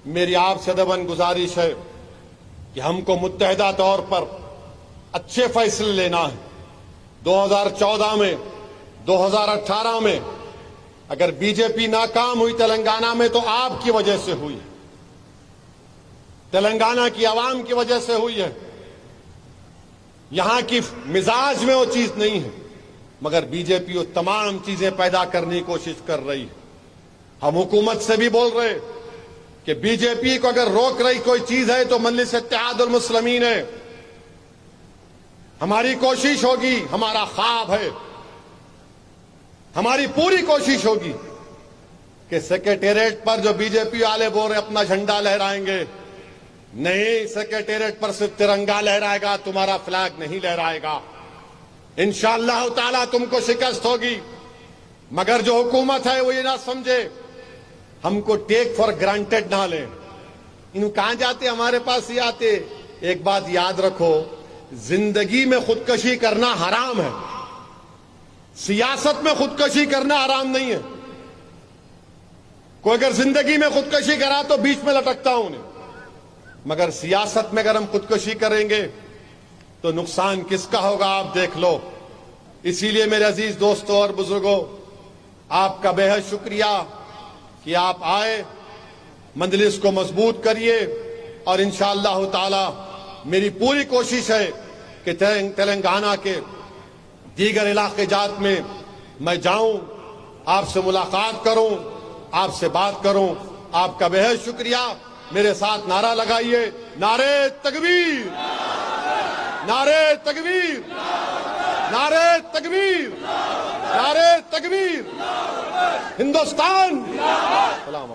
मेरी आपसे दबन गुजारिश है कि हमको मुत्तहिदा तौर पर अच्छे फैसले लेना है। 2014 में, 2018 में अगर बीजेपी नाकाम हुई तेलंगाना में तो आपकी वजह से हुई है, तेलंगाना की आवाम की वजह से हुई है। यहां की मिजाज में वो चीज नहीं है, मगर बीजेपी वो तमाम चीजें पैदा करने की कोशिश कर रही है। हम हुकूमत से भी बोल रहे कि बीजेपी को अगर रोक रही कोई चीज है तो मजलिस इत्तेहादुल मुस्लिमीन है। हमारी कोशिश होगी, हमारा ख्वाब है, हमारी पूरी कोशिश होगी कि सेक्रेटेरिएट पर जो बीजेपी वाले बोल रहे अपना झंडा लहराएंगे, नहीं, सेक्रेटेरिएट पर सिर्फ तिरंगा लहराएगा, तुम्हारा फ्लैग नहीं लहराएगा। इंशाअल्लाह ताला तुमको शिकस्त होगी। मगर जो हुकूमत है वो ये ना समझे, हमको टेक फॉर ग्रांटेड ना ले। इन कहां जाते, हमारे पास ही आते। एक बात याद रखो, जिंदगी में खुदकशी करना हराम है, सियासत में खुदकशी करना हराम नहीं है। कोई अगर जिंदगी में खुदकशी करा तो बीच में लटकता हूं उन्हें, मगर सियासत में अगर हम खुदकशी करेंगे तो नुकसान किसका होगा आप देख लो। इसीलिए मेरे अजीज दोस्तों और बुजुर्गों, आपका बेहद शुक्रिया कि आप आए, मजलिस को मजबूत करिए और इंशाअल्लाह ताला मेरी पूरी कोशिश है कि तेलंगाना के दीगर इलाके जात में मैं जाऊं, आपसे मुलाकात करूं, आपसे बात करूं। आपका बेहद शुक्रिया। मेरे साथ नारा लगाइए, नारे तकबीर, नारे तकबीर, नारे तकबीर, नारे तकबीर, हिंदुस्तान। सलाम।